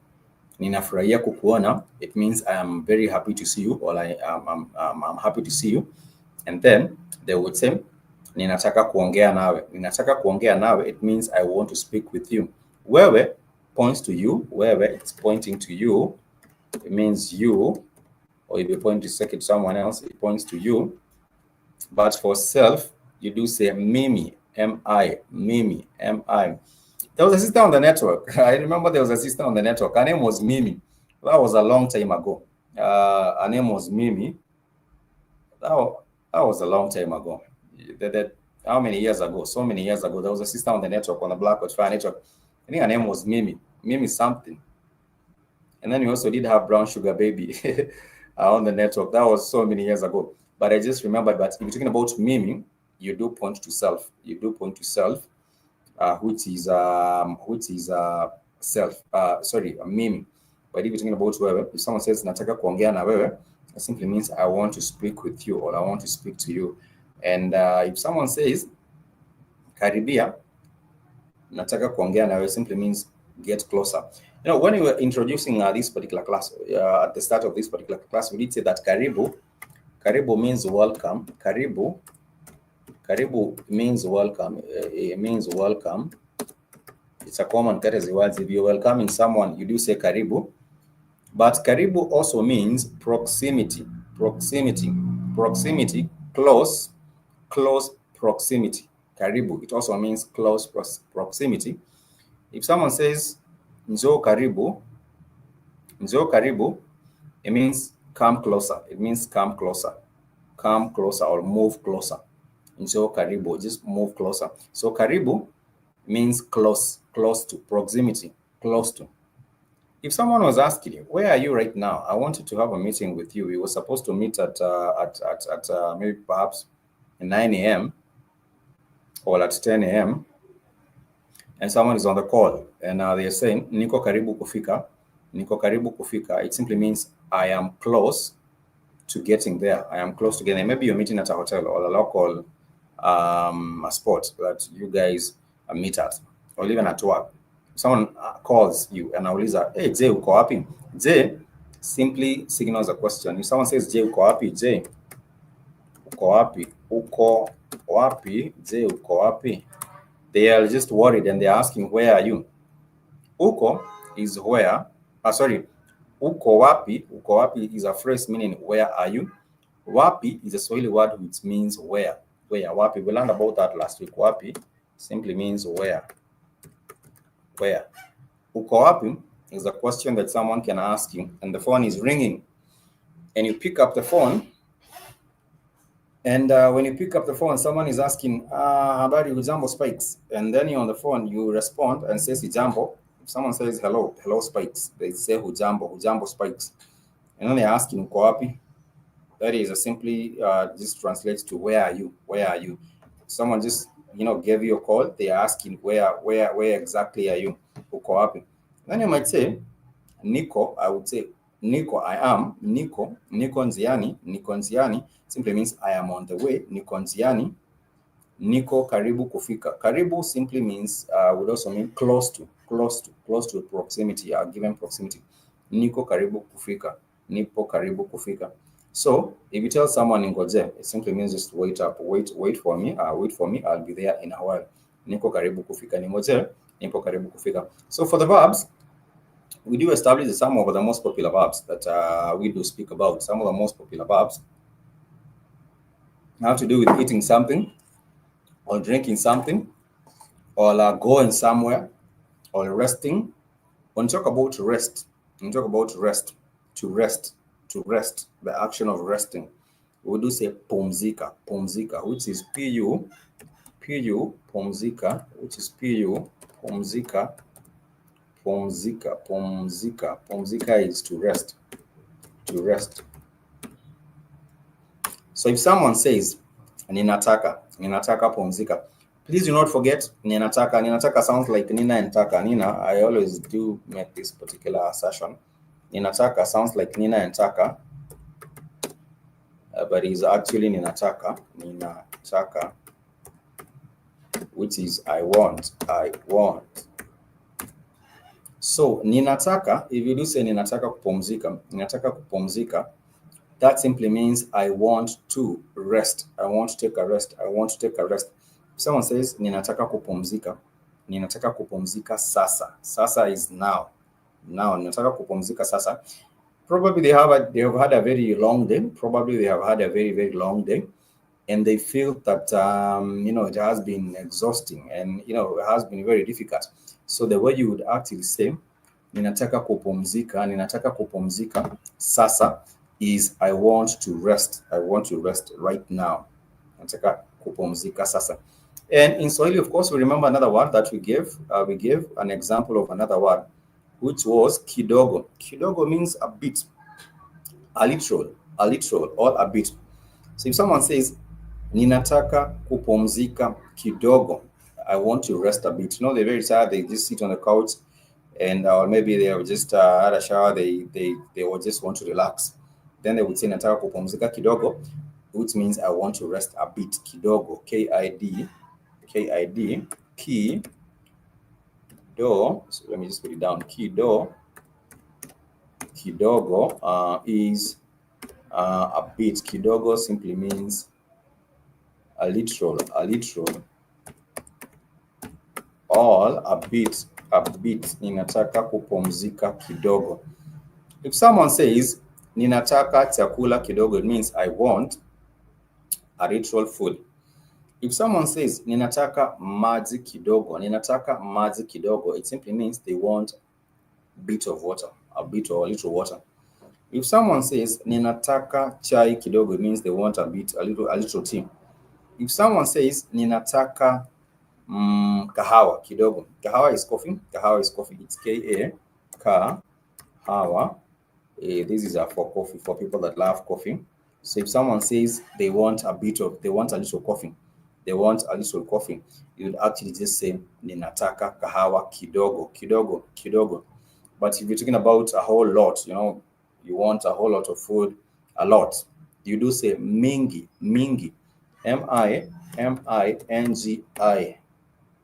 Ninafurahia kukuona, it means I am very happy to see you, or I'm happy to see you. And then they would say ninataka kuongea nawe. Ninataka kuongea nawe, it means I want to speak with you. Wewe points to you. Wewe, it's pointing to you. It means you, or if you point to second someone else, it points to you. But for self, you do say mimi, M-I, mimi, M-I. There was a sister on the network. I remember there was a sister on the network. Her name was Mimi. That was a long time ago. Her name was Mimi. That was a long time ago. How many years ago? So many years ago. There was a sister on the network, on the BlackHotFire network. I think her name was Mimi. Mimi something. And then we also did have Brown Sugar Baby on the network. That was so many years ago. But I just remembered that if you're talking about Mimi, you do point to self. You do point to self. Which is self. Mimi. But if you're talking about wewe, if someone says nataka kuongea na wewe, it simply means I want to speak with you or I want to speak to you. And if someone says karibia, nataka kuongea na wewe, simply means get closer. When we were introducing this particular class, at the start of this particular class, we did say that karibu means welcome. Karibu means welcome. It means welcome. It's a common courtesy word. If you're welcoming someone, you do say karibu. But karibu also means proximity. Proximity, close proximity. Karibu, it also means close proximity. If someone says njoo karibu, it means come closer. It means come closer or move closer. Njoo karibu, just move closer. So karibu means close to, proximity, close to. If someone was asking you, where are you right now? I wanted to have a meeting with you. We were supposed to meet at maybe perhaps 9 a.m. or at 10 a.m. and someone is on the call and they're saying niko karibu kufika. Niko karibu kufika, it simply means I am close to getting there. I am close to getting there. Maybe you're meeting at a hotel or a local a spot that you guys meet at, or even at work. Someone calls you and anauliza, hey, je, uko wapi? Je simply signals a question. If someone says, je, uko wapi? Je, uko wapi? Uko wapi? Je, uko wapi? They are just worried and they're asking, where are you? Uko is where. Sorry, uko wapi? Uko wapi is a phrase meaning where are you? Wapi is a Swahili word which means where. Where, wapi. We learned about that last week. Wapi simply means where. Where. Uko wapi is a question that someone can ask you, and the phone is ringing. And you pick up the phone, and when you pick up the phone, someone is asking, habari hujambo Spikes? And then you're on the phone, you respond and says hujambo. If someone says hello, hello Spikes, they say hujambo, hujambo Spikes. And then they're asking uko wapi? That is simply just translates to where are you? Where are you? Someone just gave you a call. They are asking where exactly are you? Uko wapi? Then you might say niko. I would say niko. I am niko. Niko njiani. Niko njiani simply means I am on the way. Niko njiani. Niko karibu kufika. Karibu simply means would also mean close to proximity, given proximity. Niko karibu kufika. Nipo karibu kufika. So if you tell someone ningoje, it simply means just wait for me. I'll be there in a while. Niko karibu kufika. Ningoje, nipo karibu kufika. So for the verbs, we do establish some of the most popular verbs that we do speak about. Some of the most popular verbs have to do with eating something, or drinking something, or going somewhere, or resting. When we talk about rest, to rest, the action of resting, we do say pumzika, which is pu, pumzika, which is pu, pumzika. Pumzika is to rest. So if someone says ninataka pumzika, please do not forget ninataka sounds like nina and taka. Nina, I always do make this particular assertion. Ninataka sounds like nina and taka, but it's actually ninataka, which is I want. So ninataka, if you do say ninataka kupumzika, that simply means I want to rest. I want to take a rest. If someone says ninataka kupumzika sasa. Sasa is now. Ninataka kupumzika sasa. Probably they have had a very long day. Very, very long day. And they feel that, it has been exhausting and, it has been very difficult. So the way you would actually say, ninataka kupumzika sasa, is I want to rest. Right now. Nataka kupumzika sasa. And in Swahili, of course, we remember another word that we gave. We gave an example of another word, which was kidogo. Kidogo means a bit, a little, or a bit. So if someone says, ninataka kupumzika kidogo, I want to rest a bit. They're very tired. They just sit on the couch, and or maybe they have just had a shower. They will just want to relax. Then they would say nataka kupumzika kidogo, which means I want to rest a bit. Kidogo, K-I-D, ki do. So let me just put it down. Kidogo is a bit. Kidogo simply means a little, all a bit. Ninataka kupumzika kidogo. If someone says ninataka chakula kidogo, it means I want a little food. If someone says ninataka maji kidogo, it simply means they want a bit of water, a little water. If someone says ninataka chai kidogo, it means they want a little tea. If someone says ninataka kahawa kidogo, kahawa is coffee. It's K-A, kahawa. This is for coffee, for people that love coffee. So if someone says they want a little coffee, they want a little coffee, you would actually just say ninataka kahawa kidogo, kidogo, kidogo. But if you're talking about a whole lot, you want a whole lot of food, a lot, you do say mingi, mingi, mingi.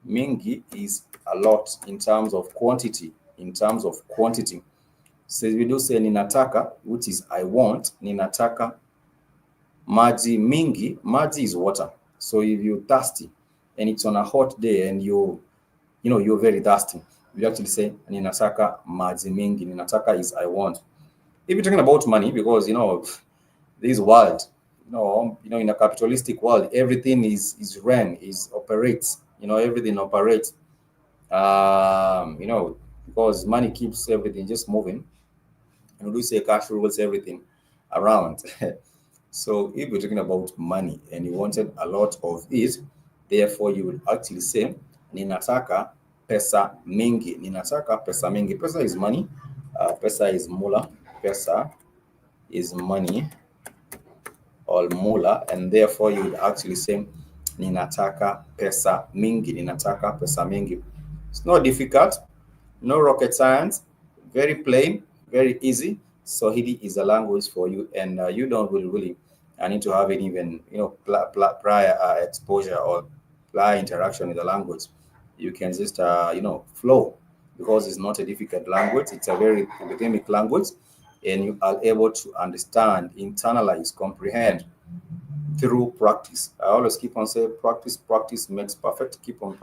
Mingi is a lot in terms of quantity, So we do say ninataka, which is I want, ninataka maji mingi. Maji is water. So if you're thirsty and it's on a hot day and you're very thirsty, you actually say ninataka maji mingi. Ninataka is I want. If you're talking about money, because this world, in a capitalistic world, everything is ran, is operates. Everything operates. Because money keeps everything just moving. And we do say cash rules everything around. So if you're talking about money and you wanted a lot of it, therefore you would actually say ninataka pesa mingi. Ninataka pesa mingi. Pesa is money. Pesa is mula. Pesa is money or mula, and therefore you would actually say ninataka pesa mingi. Ninataka pesa mingi. It's not difficult, no rocket science, very plain, very easy. Swahili is a language for you, and you don't really need to have any even prior exposure or prior interaction with the language. You can just flow, because it's not a difficult language. It's a very rhythmic language, and you are able to understand, internalize, comprehend through practice. I always keep on saying practice, practice makes perfect. Keep on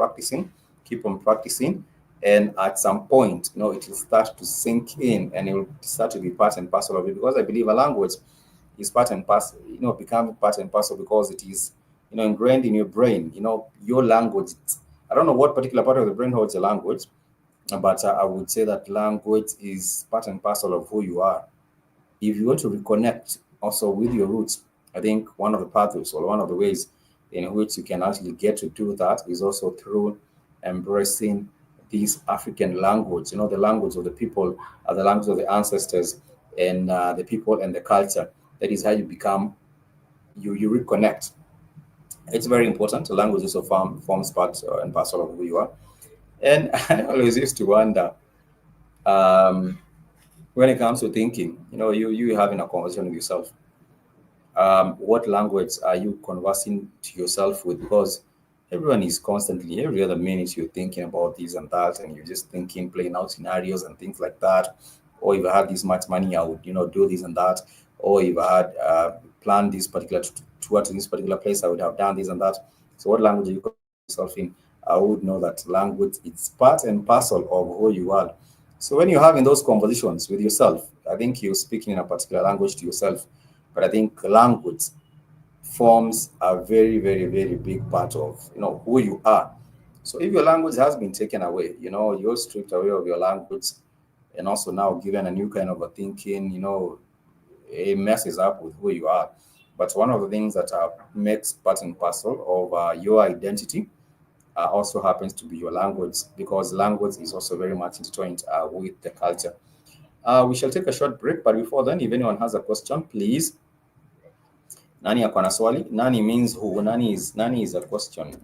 practicing, and at some point, it will start to sink in, and it will start to be part and parcel of it. Because I believe a language is part and parcel, become part and parcel, because it is, ingrained in your brain. Your language. I don't know what particular part of the brain holds a language, but I would say that language is part and parcel of who you are. If you want to reconnect also with your roots, I think one of the pathways or one of the ways in which you can actually get to do that is also through embracing this African language, the language of the people, the language of the ancestors, and the people and the culture. That is how you become, you reconnect. It's very important. The language also forms part and parcel of who you are. And I always used to wonder, when it comes to thinking, you having a conversation with yourself, what language are you conversing to yourself with? Because everyone is constantly, every other minute, you're thinking about this and that, and you're just thinking, playing out scenarios and things like that. Or if I had this much money, I would, do this and that. Or if I had planned this particular tour to this particular place, I would have done this and that. So what language are you conversing yourself in? I would know that language, it's part and parcel of who you are. So when you're having those conversations with yourself, I think you're speaking in a particular language to yourself. But I think language forms a very, very, very big part of who you are. So if your language has been taken away, you're stripped away of your language, and also now given a new kind of a thinking, it messes up with who you are. But one of the things that makes part and parcel of your identity also happens to be your language, because language is also very much intertwined with the culture. We shall take a short break, but before then, if anyone has a question, please. Nani ako na swali? Nani means who. Nani is a question.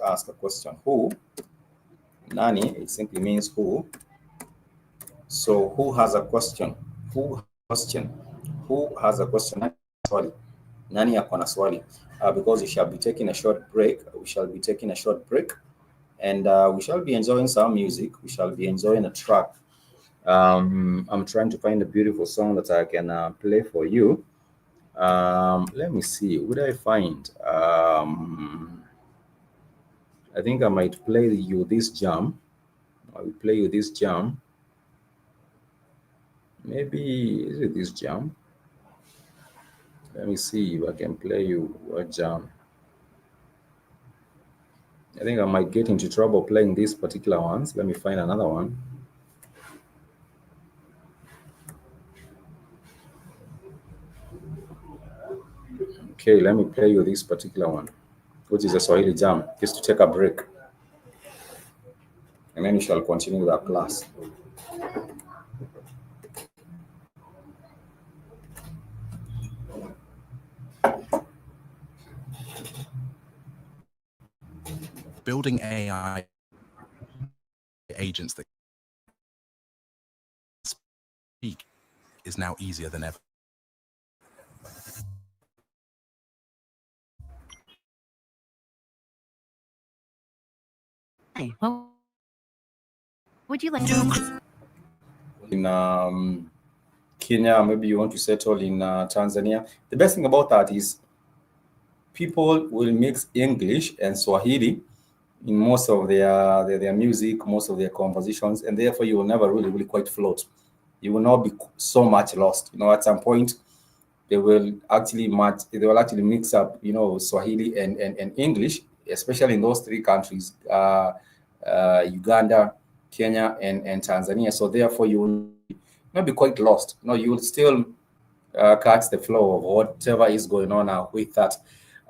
Ask a question. Who? Nani, it simply means who. So who has a question? Who has a question? Who has a question? Swali. Nani ako na swali? Because we shall be taking a short break. And we shall be enjoying some music. We shall be enjoying a track. I'm trying to find a beautiful song that I can play for you. Let me see. Would I find? I think I might play you this jam. I will play you this jam. Maybe is it this jam? Let me see if I can play you a jam. I think I might get into trouble playing these particular ones. Let me find another one. Okay, let me play you this particular one, which is a Swahili jam, just to take a break. And then we shall continue with our class. Building AI agents that speak is now easier than ever. Hey, what would you like to do? In Kenya, maybe you want to settle in Tanzania. The best thing about that is people will mix English and Swahili in most of their music, most of their compositions, and therefore you will never really quite float. You will not be so much lost. At some point they will actually mix up, Swahili and English, especially in those three countries, Uganda, Kenya, and Tanzania. So therefore you will not be quite lost. You will still catch the flow of whatever is going on with that.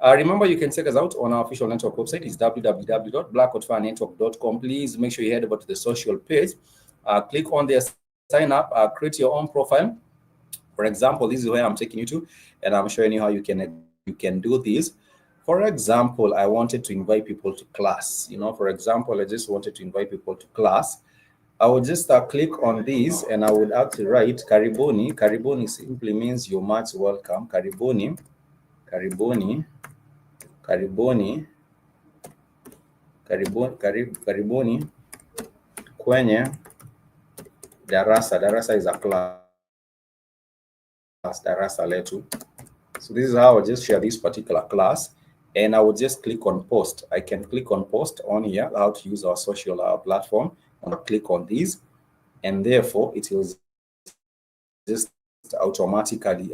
Remember, you can check us out on our official network website. It's www.BlackHotFireNetwork.com. Please make sure you head over to the social page. Click on there, sign up, create your own profile. For example, this is where I'm taking you to, and I'm showing you how you can do this. For example, I wanted to invite people to class. For example, I just wanted to invite people to class. I would just click on this, and I would actually write Karibuni. Karibuni simply means you're much welcome. Karibuni. Karibuni. Karibuni. Karibuni kwenye darasa. Darasa is a class. Darasa letu. So this is how I just share this particular class, and I will just click on post. I can click on post on here, how to use our social platform. I'll click on this, and therefore it will just automatically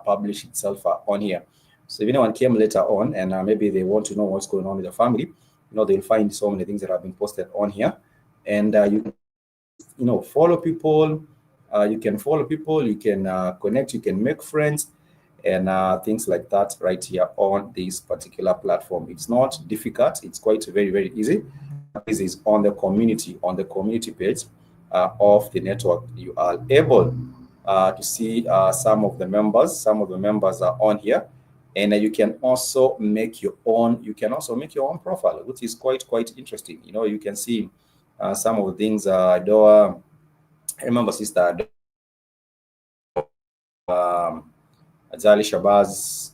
publish itself on here. So if anyone came later on and maybe they want to know what's going on with the family, they'll find so many things that have been posted on here, and you follow people. You can follow people, you can connect, you can make friends, and things like that right here on this particular platform. It's not difficult. It's quite very easy. This is on the community page of the network. You are able to see some of the members. Some of the members are on here, and you can also make your own. You can also make your own profile, which is quite interesting. You can see some of the things. I remember Sister Azali Shabazz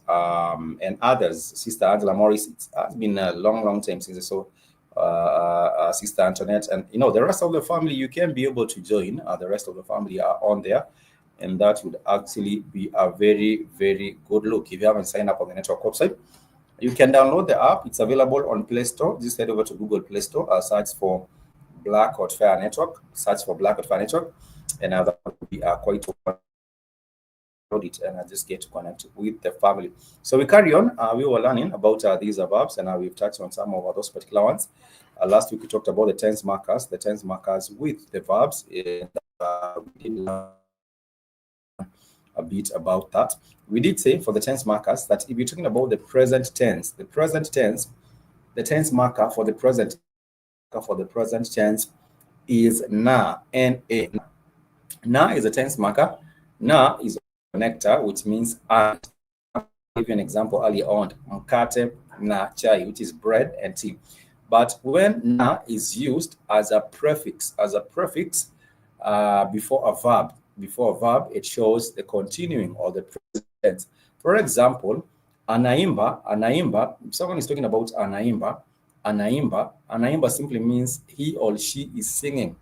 and others, Sister Angela Morris. It has been a long time since I saw Sister Antoinette, and the rest of the family. You can be able to join. The rest of the family are on there, and that would actually be a very good look. If you haven't signed up on the network website, you can download the app. It's available on Play Store. Just head over to Google Play Store, search for BlackHotFire Network. Search for BlackHotFire Network, and that would be quite it, and I just get to connect with the family. So we carry on. We were learning about these verbs, and we've touched on some of those particular ones. Last week we talked about the tense markers with the verbs. We did a bit about that. We did say for the tense markers that if you're talking about the present tense, the tense marker for the present tense is na, N-A. Na is a tense marker. Na is connector, which means and. I'll give you an example earlier on. Mkate na chai, which is bread and tea. But when na is used as a prefix before a verb, it shows the continuing or the present tense. For example, anaimba. If someone is talking about anaimba simply means he or she is singing.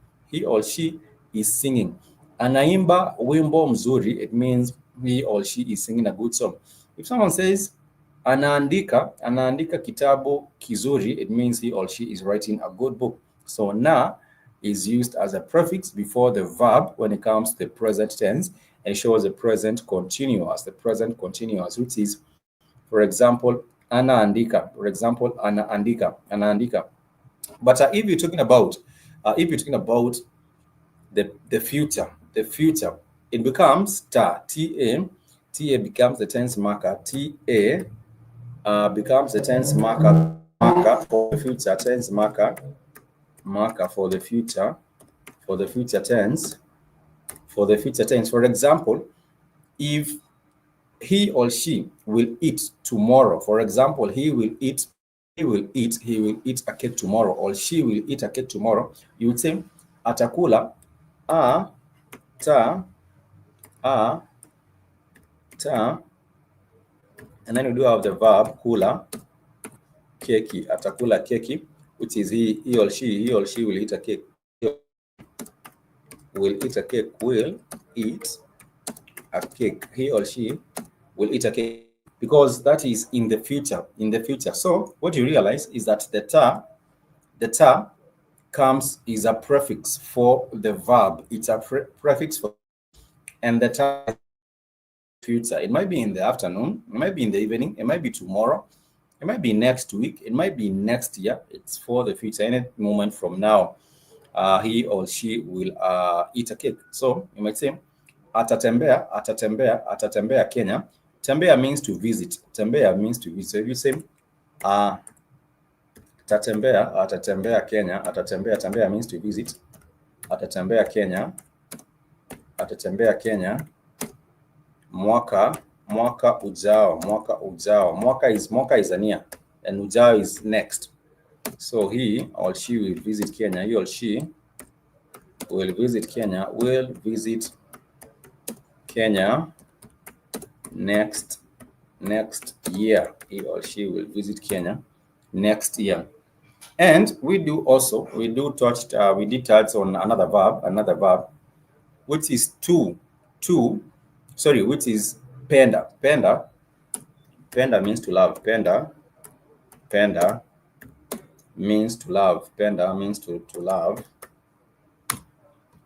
Anaimba wimbo mzuri, it means he or she is singing a good song. If someone says anaandika kitabu kizuri, it means he or she is writing a good book. So na is used as a prefix before the verb when it comes to the present tense, and shows the present continuous, which is, for example, anaandika. But if you're talking about the future, it becomes ta. Ta becomes the tense marker. Ta becomes the tense marker for the future, tense marker for the future tense. For example, if he or she will eat tomorrow. For example, he will eat a cake tomorrow, or she will eat a cake tomorrow. You would say atakula a ta a ta, and then we do have the verb kula keki, atakula keki, which is he or she will eat a cake. Will eat a cake, will eat a cake. He or she will eat a cake, because that is in the future. So what you realize is that the ta is a prefix for the verb. It's a prefix for, and the ta future. It might be in the afternoon, it might be in the evening, it might be tomorrow, it might be next week, it might be next year. It's for the future. Any moment from now, he or she will eat a cake. So you might say atatembea Kenya. Tembea means to visit. Tembea means to visit. So if you say atatembea Kenya, tembea means to visit. Atatembea Kenya mwaka ujao. Mwaka is a year, and ujao is next. So he or she will visit Kenya. He or she will visit Kenya. Will visit Kenya next year. He or she will visit Kenya next year. And we did touch on another verb, which is which is penda. Penda means to love. Penda means to love. Penda means to love.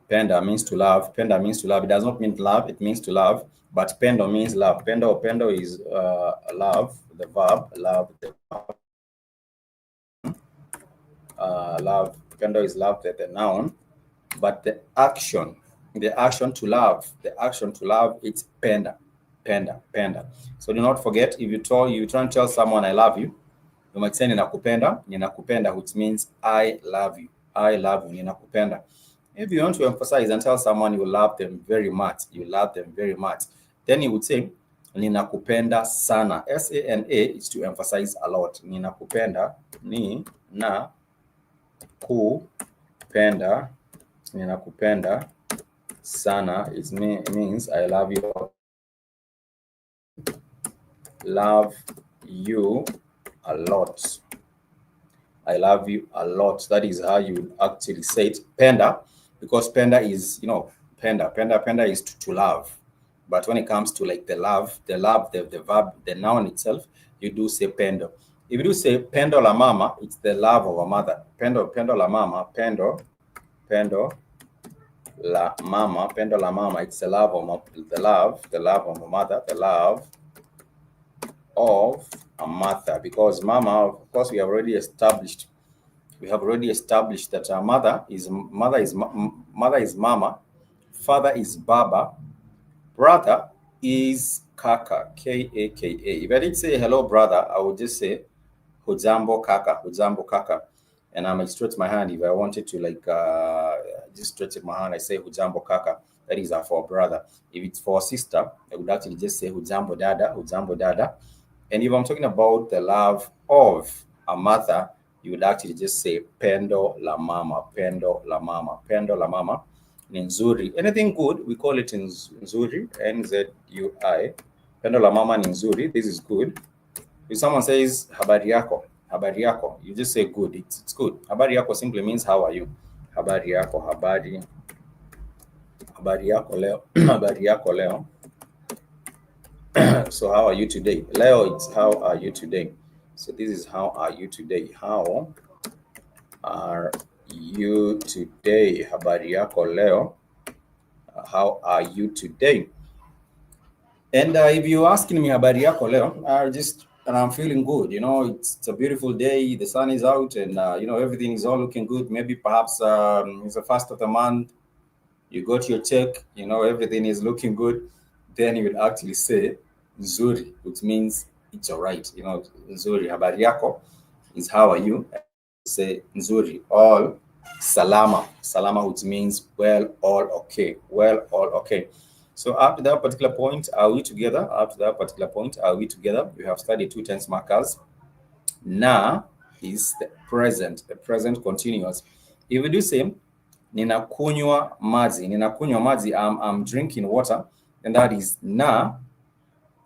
Penda means to love. Penda means to love. It does not mean love, it means to love. But pendo means love. Pendo is love, the verb, love, the verb. Love. Pendo is love, the noun. But the action to love, it's penda. So do not forget, if you try and tell someone I love you, you might say ninakupenda, which means I love you, ninakupenda. If you want to emphasize and tell someone you love them very much, then you would say ninakupenda sana. SANA is to emphasize a lot. Ninakupenda, ninakupenda sana. It means I love you. Love you a lot. I love you a lot. That is how you actually say it. Penda, because penda is, penda is to love. But when it comes to like the verb, the noun itself, you do say pendo. If you do say pendo la mama, it's the love of a mother. Pendo la mama, pendo la mama, it's the love of a mother, the love of a mother. Because mama, of course, we have already established that our mother is mama, father is baba, brother is kaka, Kaka. If I did say hello brother, I would just say hujambo kaka, and I might stretch my hand. If I wanted to just stretch my hand, I say hujambo kaka. That is for brother. If it's for sister, I would actually just say hujambo dada. And if I'm talking about the love of a mother, you would actually just say pendo la mama. Nzuri. Anything good, we call it nzuri, NZUI. Pendo la mama ni nzuri. This is good. If someone says habari yako, you just say good. It's good. Habari yako simply means how are you. Habari yako leo. Habari yako leo. So how are you today? Leo, it's how are you today? So this is how are you today? How are you today? Habari yako leo. How are you today? And if you're asking me habari yako leo, and I'm feeling good. It's a beautiful day. The sun is out, and everything is all looking good. Maybe perhaps it's the first of the month. You got your check. Everything is looking good. Then you would actually say nzuri, which means it's all right. Nzuri, habari yako is how are you. Say nzuri, all salama, which means well, all okay. So up to that particular point, are we together? Up to that particular point, are we together? We have studied two tense markers. Na is the present continuous. If we do same, ninakunywa maji. Ninakunywa maji, I'm drinking water, and that is na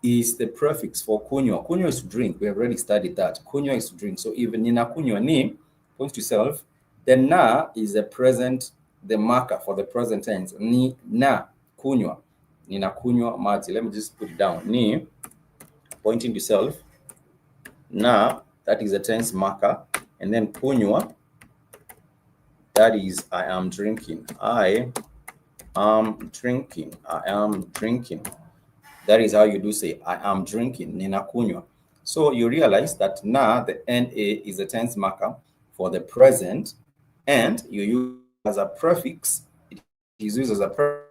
is the prefix for kunywa. Kunywa is to drink. We have already studied that. Kunywa is to drink. So if ninakunywa ni points to self, then na is the present, the marker for the present tense. Ni na kunywa. Ninakunywa maji. Let me just put it down. Ni pointing to self. Na, that is the tense marker. And then kunywa, that is I am drinking. I am drinking. I am drinking. That is how you do say I am drinking. Ninakunywa. So you realize that na, the na is the tense marker for the present, and you use as a prefix. It is used as a prefix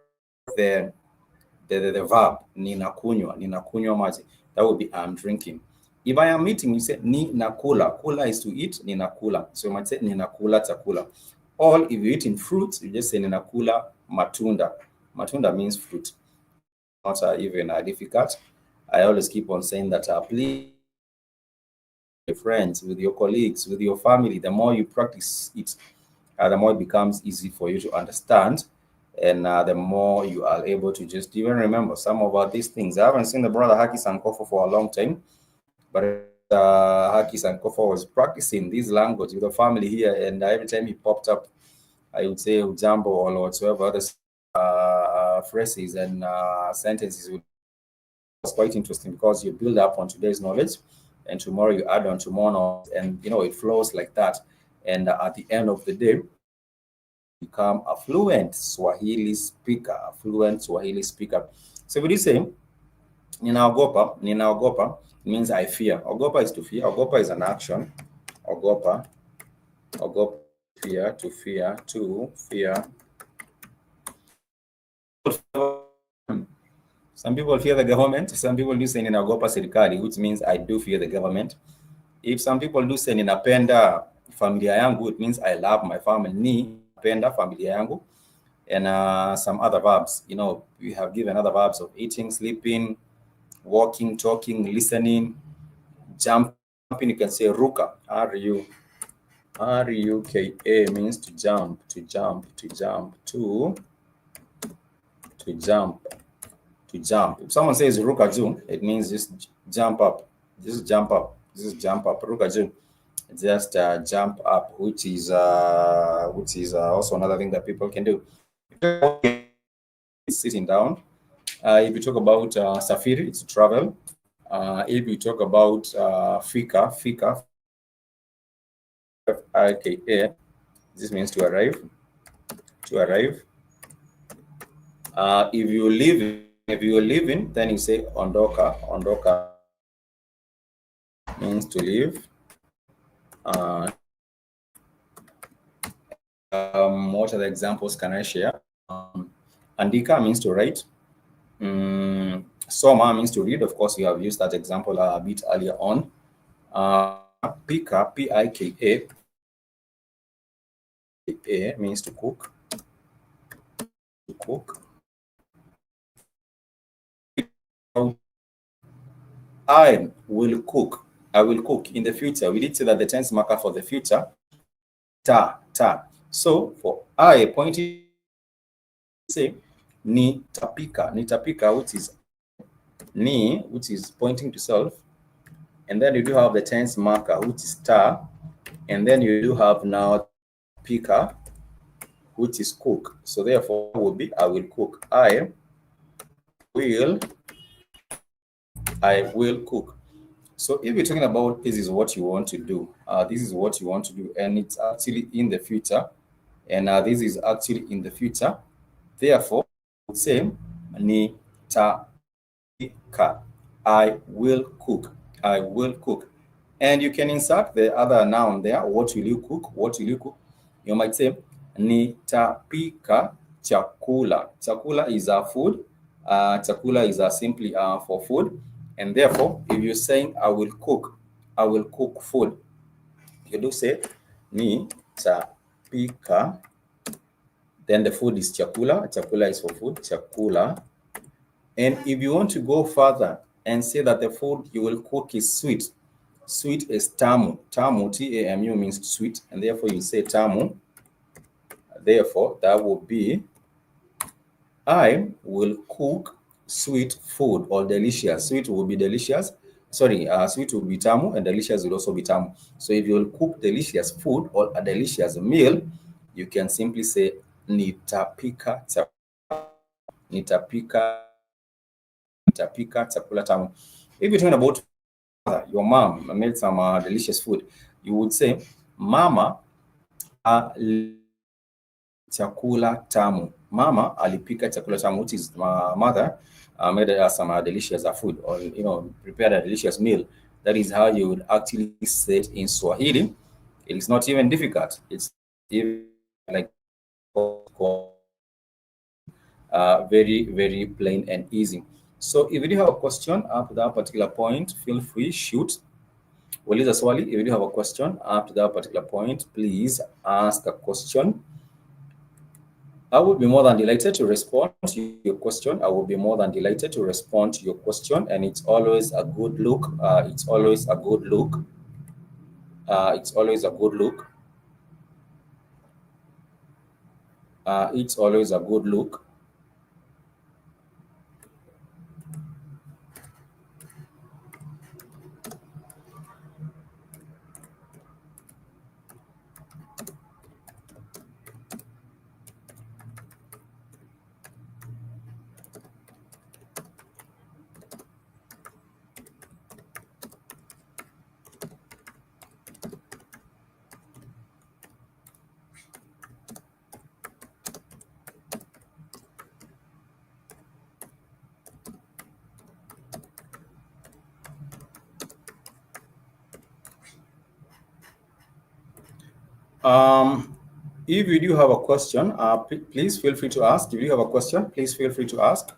the verb ninakunywa. Ninakunywa maji. That would be I'm drinking. If I am eating, you say ni nakula. Kula is to eat, ninakula. So you might say ninakula chakula. Or if you're eating fruit, you just say ninakula matunda. Matunda means fruit. Not even difficult. I always keep on saying that please, with your friends, with your colleagues, with your family, the more you practice it, the more it becomes easy for you to understand, and the more you are able to just even remember some of these things. I haven't seen the brother Haki Sankofa for a long time, but Haki Sankofa was practicing this language with the family here, and every time he popped up, I would say Ujambo or whatsoever other phrases and sentences. It was quite interesting because you build up on today's knowledge, and tomorrow you add on tomorrow, and it flows like that. And at the end of the day, become a fluent Swahili speaker. So if you say ninaogopa means I fear. Ogopa is to fear. Ogopa is an action. Ogopa, fear, to fear. Some people fear the government. Some people do say ninaogopa serikali, which means I do fear the government. If some people do say ninapenda familia yangu, it means I love my family. Ni napenda familia yangu. And some other verbs, we have given other verbs of eating, sleeping, walking, talking, listening, jumping. You can say ruka, R-U-K-A means to jump, to jump. If someone says ruka juu, it means just jump up. Ruka juu, just jump up, which is also another thing that people can do. Sitting down. If you talk about safiri, it's travel. If you talk about fika, F-I-K-A, this means to arrive. If you're leaving, then you say ondoka means to leave. What other examples can I share? Andika means to write. Soma means to read. Of course, you have used that example a bit earlier on. Pika, P-I-K-A, means to cook. I will cook. In the future. We did say that the tense marker for the future, ta. So for I, pointing, say nitapika, which is ni, which is pointing to self, and then you do have the tense marker, which is ta, and then you do have now pika, which is cook. So therefore, it will be I will cook. I will cook. So if you're talking about this is what you want to do, and it's actually in the future, and this is actually in the future. Therefore, I would say nitapika. I will cook. And you can insert the other noun there. What will you cook? You might say nitapika chakula. Chakula is a food. Chakula is simply for food. And therefore, if you're saying I will cook food, you do say nitapika. Then the food is chakula. Chakula is for food. Chakula. And if you want to go further and say that the food you will cook is sweet, sweet is tamu. Tamu, T-A-M-U, means sweet, and therefore you say tamu. Therefore, that will be, I will cook sweet food or delicious. Sweet will be delicious. Sorry, sweet will be tamu and delicious will also be tamu. So if you will cook delicious food or a delicious meal, you can simply say nitapika nitapika chakula tamu. If you're talking about your mom made some delicious food, you would say mama chakula tamu. Mama alipika chakula tamu, which is my mother made us some delicious food, or prepared a delicious meal. That is how you would actually say it in Swahili. It is not even difficult. It's even like very, very plain and easy. So if you do have a question up to that particular point, feel free, shoot. Uliza swali. If you do have a question up to that particular point, please ask a question. I would be more than delighted to respond to your question. I will be more than delighted to respond to your question, and it's always a good look. It's always a good look. It's always a good look. It's always a good look. If you do have a question, please feel free to ask. If you have a question, please feel free to ask.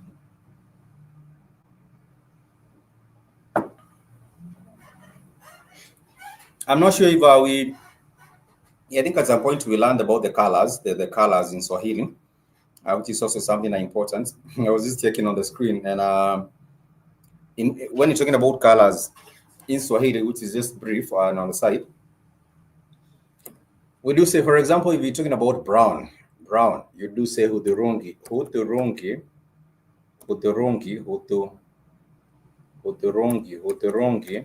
I'm not sure if I think at some point we learned about the colors, the colors in Swahili, which is also something important. I was just checking on the screen, and when you're talking about colors in Swahili, which is just brief and on the side, we do say, for example, if you're talking about brown, you do say hudhurungi, hudhurungi, hudhurungi, hudhurungi, hudhurungi.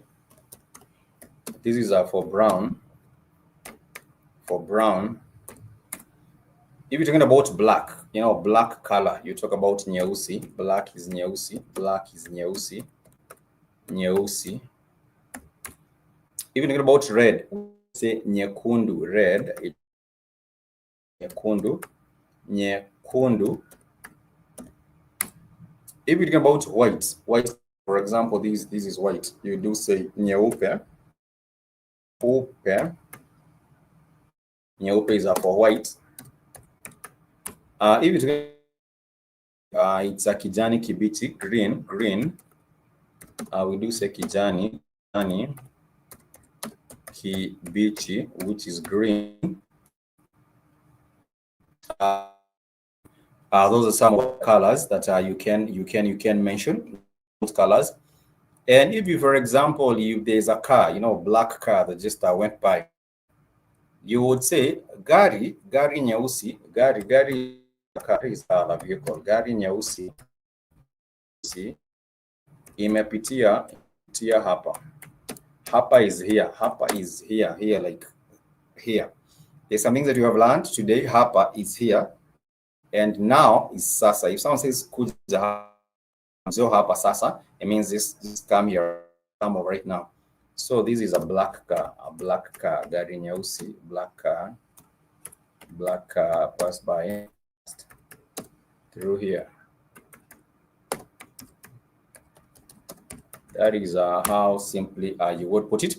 This is for brown. For brown. If you're talking about black, black color, you talk about nyeusi. Black is nyeusi. Black is nyeusi. Nyeusi. If you're talking about red, say nyekundu. Red. Nyekundu. Nyekundu. If you're talking about white, for example, this is white. You do say nyeupe. Nyeupe. Nyeupe is for white. If you're talking, it's a kijani kibichi, green. We do say kijani kibichi, which is green. Those are some of the colors that you can mention. Those colors. And if you, for example, if there's a car, black car that just went by, you would say gari nyeusi. Gari car is the vehicle. Gari nyeusi imepitia hapa. Hapa is here. Hapa is here, like here. There's something that you have learned today. Hapa is here, and now is sasa. If someone says kuja hapa sasa, it means this come here, come over right now. So this is a black car. Gari nyeusi, black car pass by through here. That is how simply you would put it,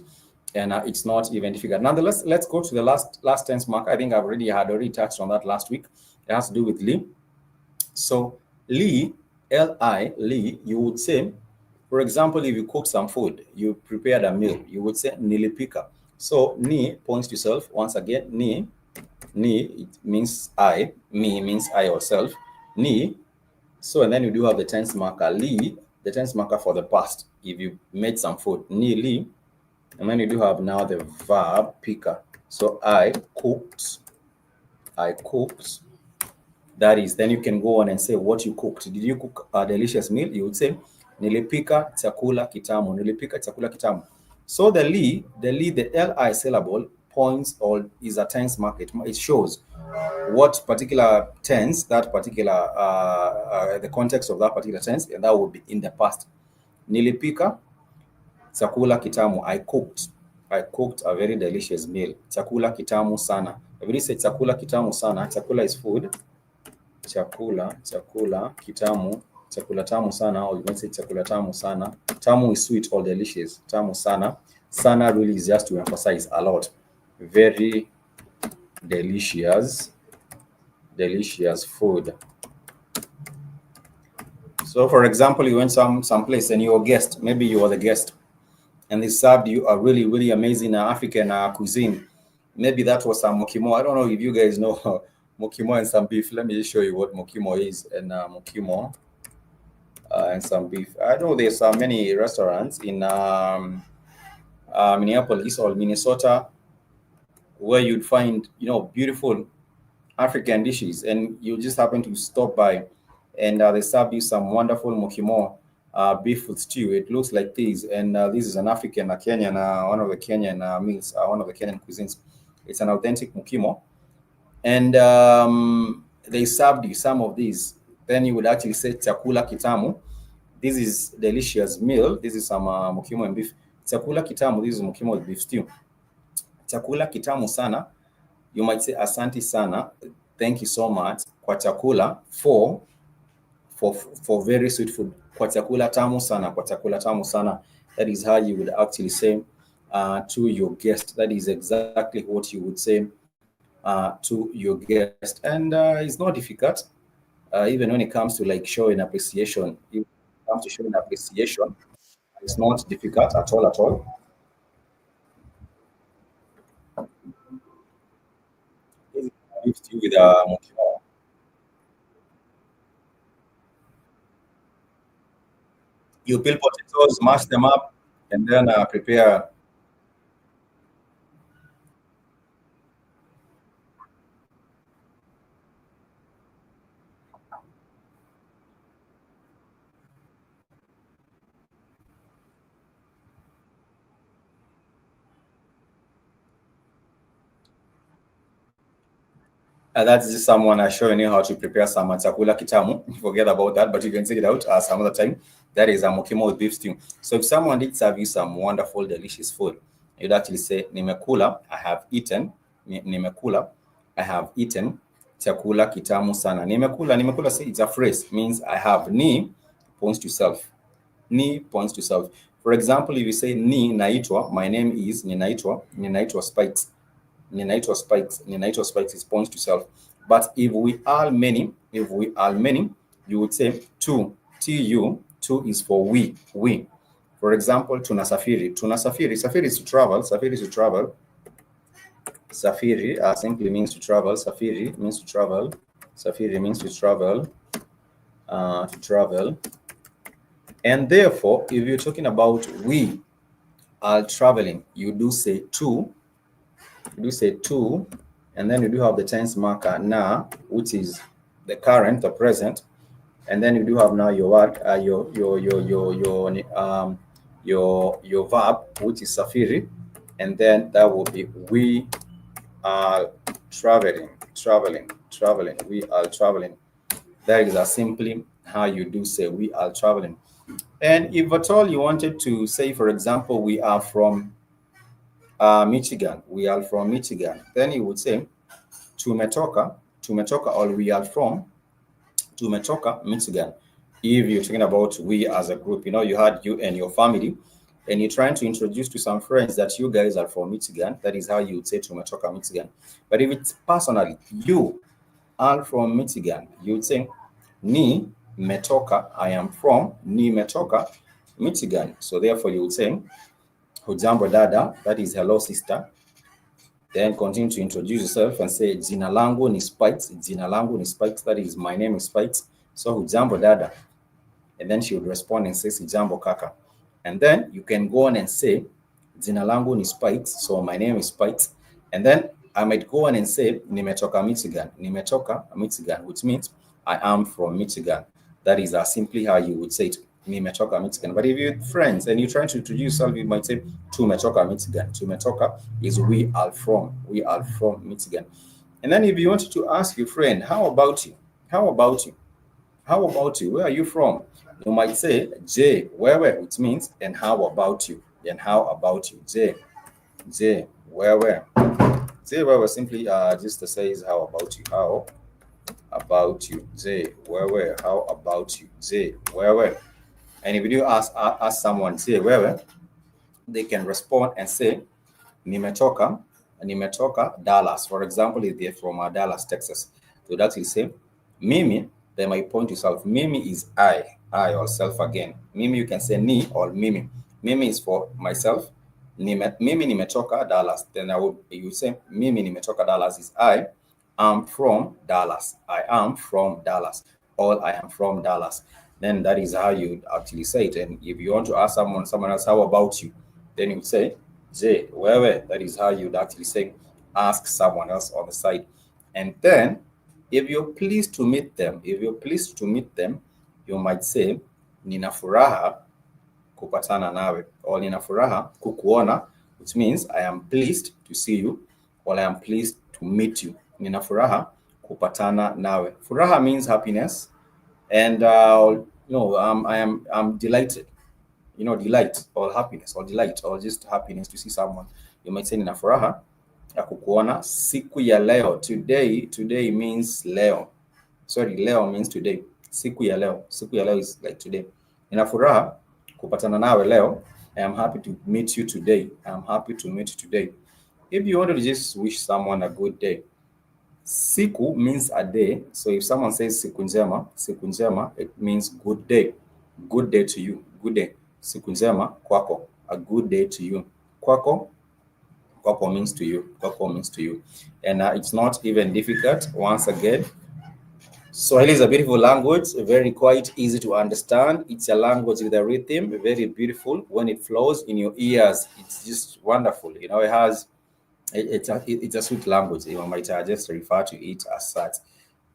and it's not even difficult. Nonetheless, let's go to the last tense mark. I think I've already touched on that last week. It has to do with li. So li, L-I, li, you would say, for example, if you cook some food, you prepared a meal, you would say nilipika. So ni points to self. Once again, ni it means I, me means I or self. Ni So, and then you do have the tense marker li, the tense marker for the past. If you made some food, ni li, and then you do have now the verb pika. So I cooked. That is, then you can go on and say what you cooked. Did you cook a delicious meal? You would say nilipika chakula kitamu. Nilipika chakula kitamu. So the li, the li syllable points or is a tense marker. It shows what particular tense, that particular the context of that particular tense, and that would be in the past. Nilipika chakula kitamu. I cooked a very delicious meal. Chakula kitamu sana. If you say chakula kitamu sana, chakula is food. Chakula kitamu, chakula tamu sana, or you can say chakula tamu sana. Tamu is sweet or delicious. Tamu sana. Sana really is just to emphasize a lot. Very delicious food. So for example, you went someplace and you're a guest, maybe you are the guest, and they served you a really, really amazing African cuisine. Maybe that was some mokimo. I don't know if you guys know mokimo and some beef. Let me just show you what mokimo is. And mokimo and some beef. I know there's many restaurants in Minneapolis or Minnesota where you'd find, beautiful African dishes, and you just happen to stop by, and they serve you some wonderful mokimo beef with stew. It looks like this, and this is an African, a Kenyan, one of the Kenyan meals, one of the Kenyan cuisines. It's an authentic mokimo, and they served you some of these. Then you would actually say chakula kitamu. This is delicious meal. This is some mokimo and beef. Chakula kitamu. This is mokimo with beef stew. Chakula kitamu sana. You might say asante sana. Thank you so much. Kwa chakula for very sweet food. Kwa chakula tamu sana. Kwa chakula tamu sana. That is how you would actually say to your guest. That is exactly what you would say to your guest. And it's not difficult. Even when it comes to like showing appreciation. If it comes to showing appreciation, it's not difficult at all. Beef stew with mokimo. You peel potatoes, mash them up, and then prepare. That's just someone showing you how to prepare some chakula kitamu. Forget about that, but you can take it out some other time. That is a mokimo with beef stew. So if someone did serve you some wonderful, delicious food, you'd actually say, nimekula, I have eaten. Nimekula, I have eaten. Chakula kitamu sana. Nimekula, say it's a phrase, means I have. Ni points to self. Ni points to self. For example, if you say ni naitwa, my name is Ninaitwa Spikes. Ninaitwa Spikes is points to self. But if we are many, you would say two. Two is for we. For example, tunasafiri. Safiri is to travel. Safiri simply means to travel. Safiri means to travel. To travel. And therefore, if you're talking about we are traveling, you do say two. And then you do have the tense marker na, which is the current, the present, and then you do have now your word, your verb, which is safiri, and then that will be we are traveling. We are traveling. That is simply how you do say we are traveling. And if at all you wanted to say, for example, we are from Michigan. We are from Michigan. Then you would say tumetoka, or we are from tumetoka, Michigan. If you're talking about we as a group, you had you and your family, and you're trying to introduce to some friends that you guys are from Michigan, that is how you would say tumetoka, Michigan. But if it's personally, you are from Michigan, you would say ni metoka, I am from ni metoka, Michigan. So therefore you would say hujambo dada, that is hello sister. Then continue to introduce yourself and say jina langu ni Spikes. That is my name is Spikes. So hujambo dada, and then she would respond and say sijambo kaka. And then you can go on and say jina langu ni Spikes, so my name is Spikes. And then I might go on and say nimetoka Michigan, which means I am from Michigan. That is simply how you would say it, nimetoka Michigan. But if you're friends and you're trying to introduce yourself, you might say tumetoka Michigan. Tumetoka is we are from Michigan. And then if you wanted to ask your friend, how about you? Where are you from? You might say J, where, which means and how about you? J, where. J, where simply just to say is how about you? J, where, how about you? J, where. And if you ask someone, J, where, they can respond and say nimetoka Dallas. For example, if they're from Dallas, Texas, so that will say mimi. They might point to self. Mimi is I or self again. Mimi, you can say ni or mimi. Mimi is for myself. Mimi nimetoka Dallas. Then you say mimi nimetoka Dallas is I am from Dallas. I am from Dallas. Or I am from Dallas. Then that is how you actually say it. And if you want to ask someone else, how about you? Then you say J, where. That is how you'd actually say ask someone else on the side. And then if you're pleased to meet them, you might say nina furaha kupatana nawe, or nina furaha kukuona, which means I am pleased to see you, or I am pleased to meet you. Nina furaha kupatana nawe. Furaha means happiness, and I'm delighted. Delight or happiness or delight or just happiness to see someone. You might say nina furaha ya kukuona siku ya leo. Today means leo. Sorry, leo means today. Siku ya leo is like today. Nina furaha kupatana nawe leo. I am happy to meet you today. If you want to just wish someone a good day, siku means a day. So if someone says siku njema, it means good day. Good day to you. Good day. Siku njema kwako. A good day to you. Kwako means to you. And it's not even difficult. Once again, Swahili is a beautiful language, very quite easy to understand. It's a language with a rhythm, very beautiful. When it flows in your ears, it's just wonderful. It has, it's a sweet language. You might just refer to it as such.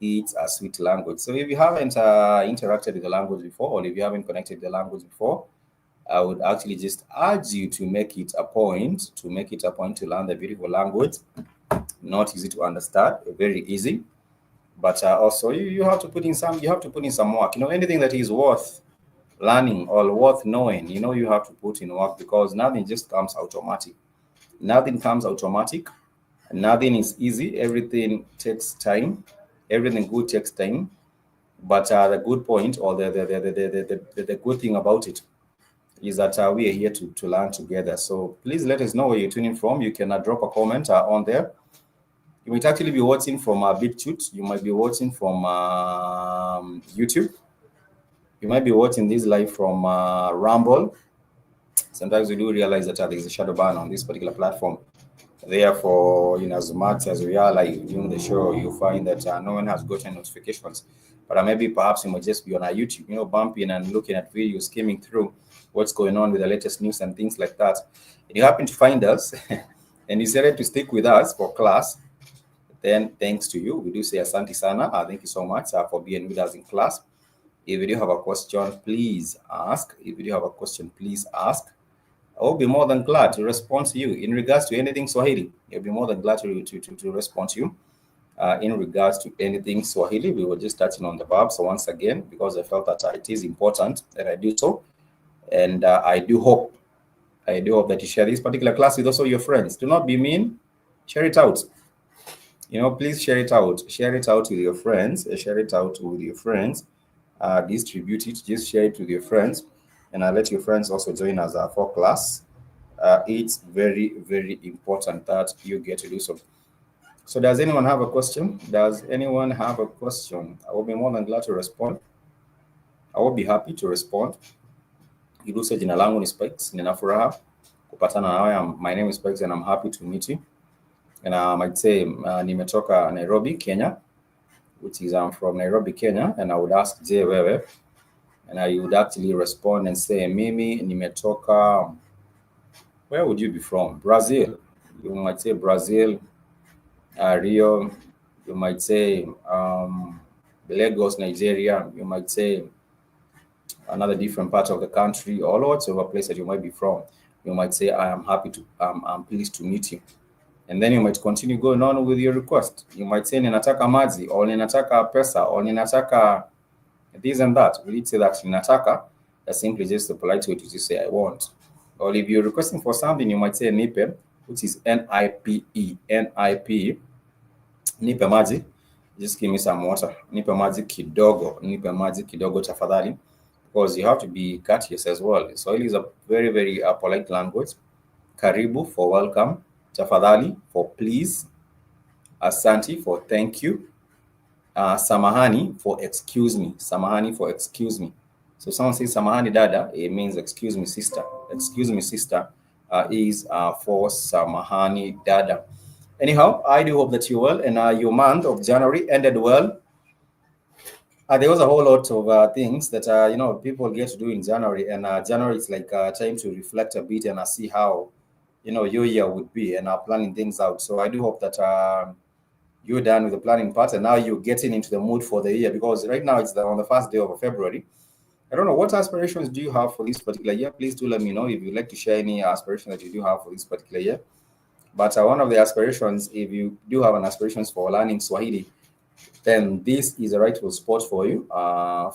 It's a sweet language. So if you haven't interacted with the language before, or if you haven't connected with the language before, I would actually just urge you to make it a point to learn the beautiful language. Not easy to understand, very easy, but also you have to put in some work. Anything that is worth learning or worth knowing, you have to put in work, because nothing just comes automatic. Nothing is easy. Everything takes time. Everything good takes time. But the good point, or the good thing about it, is that we are here to learn together. So please let us know where you're tuning from. You can drop a comment on there. You might actually be watching from BitChute. You might be watching from YouTube. You might be watching this live from Rumble. Sometimes we do realize that there is a shadow ban on this particular platform. Therefore, as much as we are live doing the show, you find that no one has gotten notifications. But maybe perhaps you might just be on our YouTube, bumping and looking at videos, skimming through what's going on with the latest news and things like that. If you happen to find us and decided to stick with us for class, then thanks to you. We do say asante sana. Thank you so much for being with us in class. If you do have a question, please ask. I will be more than glad to respond to you in regards to anything Swahili. I'll be more than glad to respond to you in regards to anything Swahili. We were just touching on the verbs. So once again, because I felt that it is important that I do so, and I do hope that you share this particular class with also your friends. Do not be mean. Share it out. Please share it out. Share it out with your friends. Distribute it. Just share it with your friends. And I'll let your friends also join us for class. It's very, very important that you get to do so. So does anyone have a question? I will be more than glad to respond. I will be happy to respond. You do say jina langu ni Spikes, nina furaha kupatana nawe. My name is Spikes and I'm happy to meet you. And I might say nimetoka Nairobi, Kenya. which is I'm from Nairobi, Kenya, and I would ask Je wewe, and I would actually respond and say mimi nimetoka. Where would you be from? Brazil. You might say Brazil. Rio. You might say Lagos, Nigeria. You might say another different part of the country, or lots of a place that you might be from. You might say, I am happy to, I'm pleased to meet you. And then you might continue going on with your request. You might say, ninataka maji, or ninataka pesa, or ninataka this and that. We did say that ninataka, that's simply just a polite way to just say, I want. Or if you're requesting for something, you might say nipe, which is N-I-P-E, N-I-P-E, nipe maji, just give me some water. Nipe maji kidogo tafadhali. Because you have to be courteous as well. Swahili is a very, very polite language. Karibu for welcome. Tafadhali for please. Asante for thank you. Samahani for excuse me. Samahani for excuse me. So someone says samahani dada, it means excuse me sister. Excuse me sister is for samahani dada. Anyhow, I do hope that you're well, and your month of January ended well. There was a whole lot of things that people get to do in January, and January is like time to reflect a bit and see how your year would be, and planning things out. So I do hope that you're done with the planning part, and now you're getting into the mood for the year, because right now it's on the first day of February. I don't know, what aspirations do you have for this particular year? Please do let me know if you'd like to share any aspirations that you do have for this particular year. But one of the aspirations, if you do have an aspirations for learning Swahili, then this is a rightful spot for you.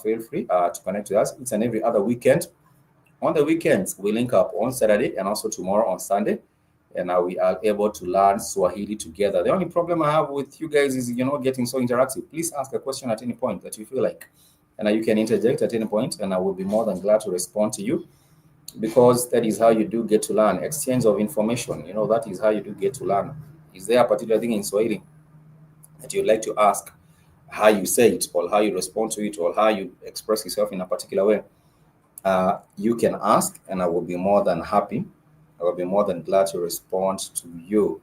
Feel free to connect with us. It's an every other weekend. On the weekends, we link up on Saturday and also tomorrow on Sunday, and we are able to learn Swahili together. The only problem I have with you guys is getting so interactive. Please ask a question at any point that you feel like, and you can interject at any point, and I will be more than glad to respond to you, because that is how you do get to learn. Exchange of information, that is how you do get to learn. Is there a particular thing in Swahili that you'd like to ask, how you say it, or how you respond to it, or how you express yourself in a particular way? You can ask, and I will be more than happy. I will be more than glad to respond to you.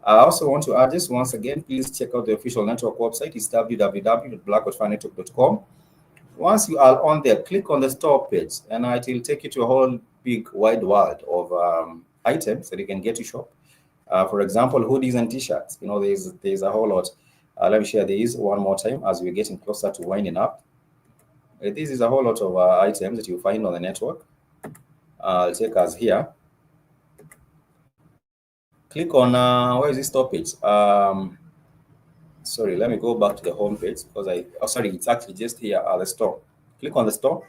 I also want to add just once again, please check out the official network website. It's www.BlackHotFire.com. Once you are on there, click on the store page, and it will take you to a whole big wide world of items that you can get to shop. For example, hoodies and t-shirts. There's a whole lot. Let me share these one more time as we're getting closer to winding up. This is a whole lot of items that you find on the network. I'll take us here. Click on where is this store page? Sorry, let me go back to the home page, because it's actually just here at the store. Click on the store,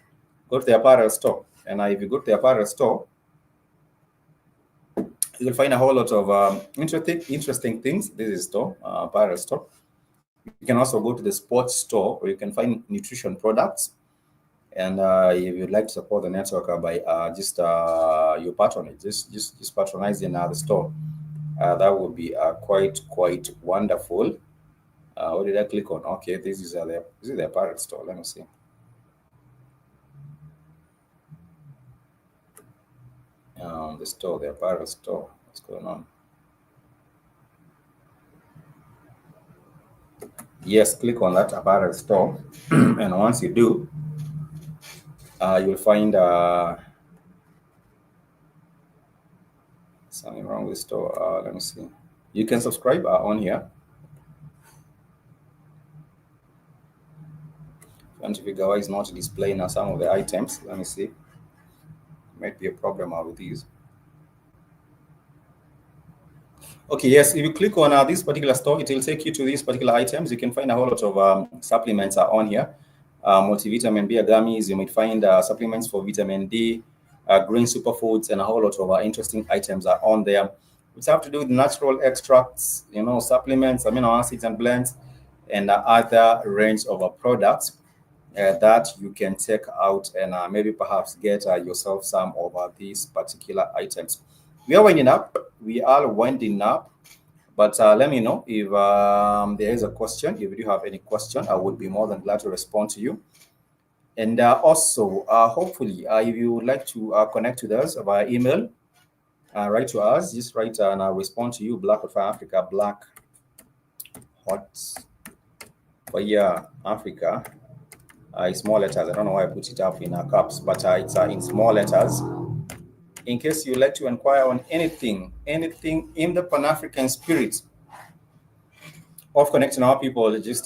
go to the apparel store, and if you go to the apparel store, you'll find a whole lot of interesting things. This is store, apparel store. You can also go to the sports store, where you can find nutrition products. And if you'd like to support the network by just your patronage, just patronizing the store, that would be quite wonderful. What did I click on? Okay, this is the apparel store. Let me see. The store, the apparel store. What's going on? Yes, click on that apparel store, and once you do, you'll find something wrong with the store. Let me see. You can subscribe on here. Trying to figure why it's not displaying now some of the items. Let me see. Might be a problem with these. Okay, yes, if you click on this particular store, it will take you to these particular items. You can find a whole lot of supplements on here. Multivitamin B gummies. You might find supplements for vitamin D, green superfoods, and a whole lot of interesting items are on there, which have to do with natural extracts, supplements, amino acids and blends, and other range of products that you can check out and maybe perhaps get yourself some of these particular items. We are winding up, but let me know if there is a question. If you do have any question, I would be more than glad to respond to you. And also, hopefully, if you would like to connect with us via email, write to us. Just write and I'll respond to you. BlackHotFire Africa, BlackHotFire BlackHotFire Africa is small letters. I don't know why I put it up in caps, but it's in small letters. In case you'd like to inquire on anything in the Pan-African spirit of connecting our people, just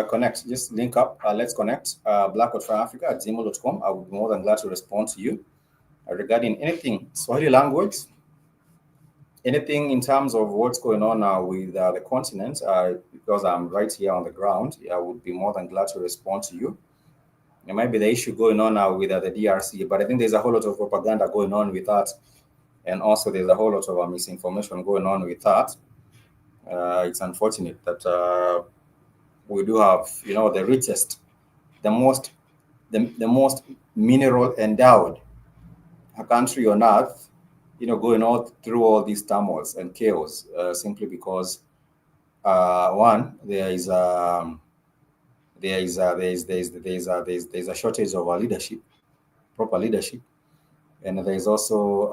connect, just link up. Let's connect. BlackHotFireAfrica@gmail.com. I would be more than glad to respond to you regarding anything Swahili language, anything in terms of what's going on with the continent, because I'm right here on the ground. I would be more than glad to respond to you. There might be the issue going on now with the DRC, but I think there's a whole lot of propaganda going on with that. And also there's a whole lot of misinformation going on with that. It's unfortunate that we do have, the richest, the most mineral endowed country on earth, going all through all these turmoils and chaos, simply because one, there's a shortage of leadership, proper leadership, and there's also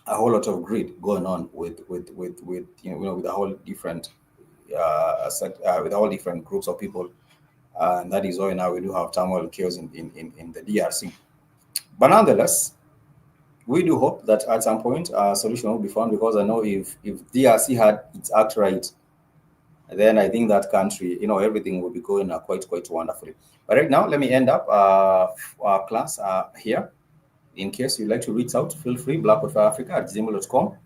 a whole lot of greed going on with with a whole different with all different groups of people, and that is why now we do have turmoil and chaos in the DRC. But nonetheless, we do hope that at some point a solution will be found, because I know if DRC had its act right, then I think that country, everything will be going quite wonderfully. But right now, let me end up our class here. In case you'd like to reach out, feel free, BlackHotFireAfrica@gmail.com.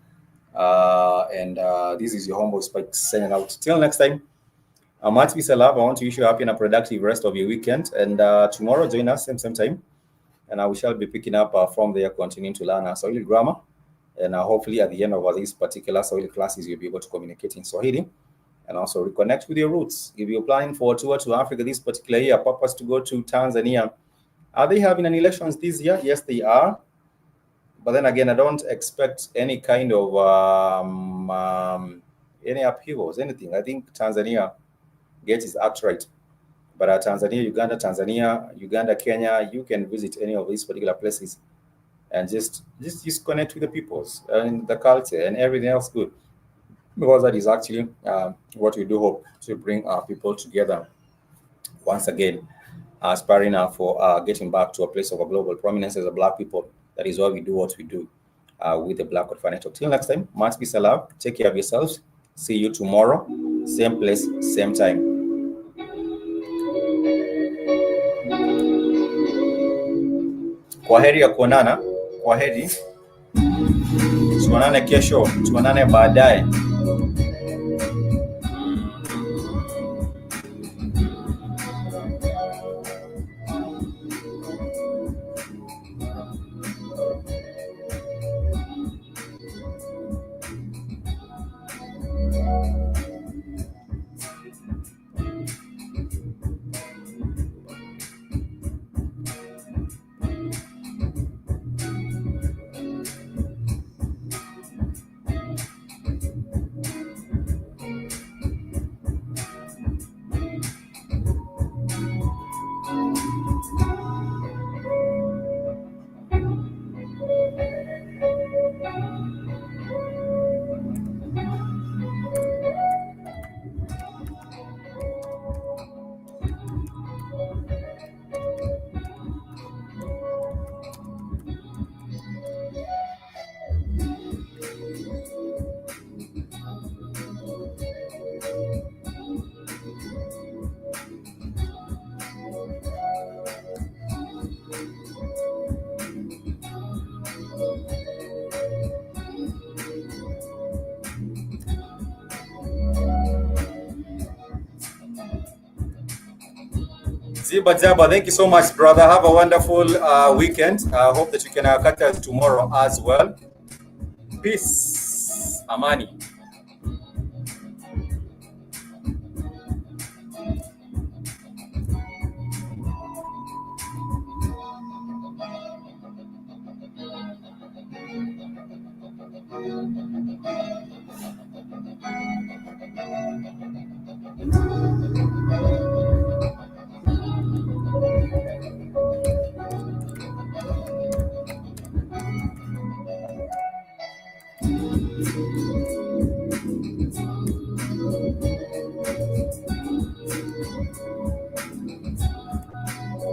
And this is your humble Spike signing out. Till next time, much peace and love. I want to wish you a happy and a productive rest of your weekend. And tomorrow, join us same time. And we shall be picking up from there, continuing to learn Swahili grammar. And hopefully at the end of these particular Swahili classes, you'll be able to communicate in Swahili and also reconnect with your roots. If you're planning for a tour to Africa this particular year, purpose to go to Tanzania, are they having any elections this year? Yes, they are. But then again, I don't expect any kind of any upheavals, anything. I think Tanzania gets its act right. But Tanzania, Uganda, Kenya, you can visit any of these particular places and just connect with the peoples and the culture and everything else good. Because that is actually what we do hope to bring our people together once again, aspiring for getting back to a place of a global prominence as a Black people. That is why we do what we do with the BlackHotFire Network. Till next time, much peace and love. Take care of yourselves. See you tomorrow, same place, same time. Kwaheri ya kuonana. Kwaheri. Tuonane kesho. Tuonane baadaye. Ziba Jaba, thank you so much, brother. Have a wonderful weekend. I hope that you can catch us tomorrow as well. Peace. Amani.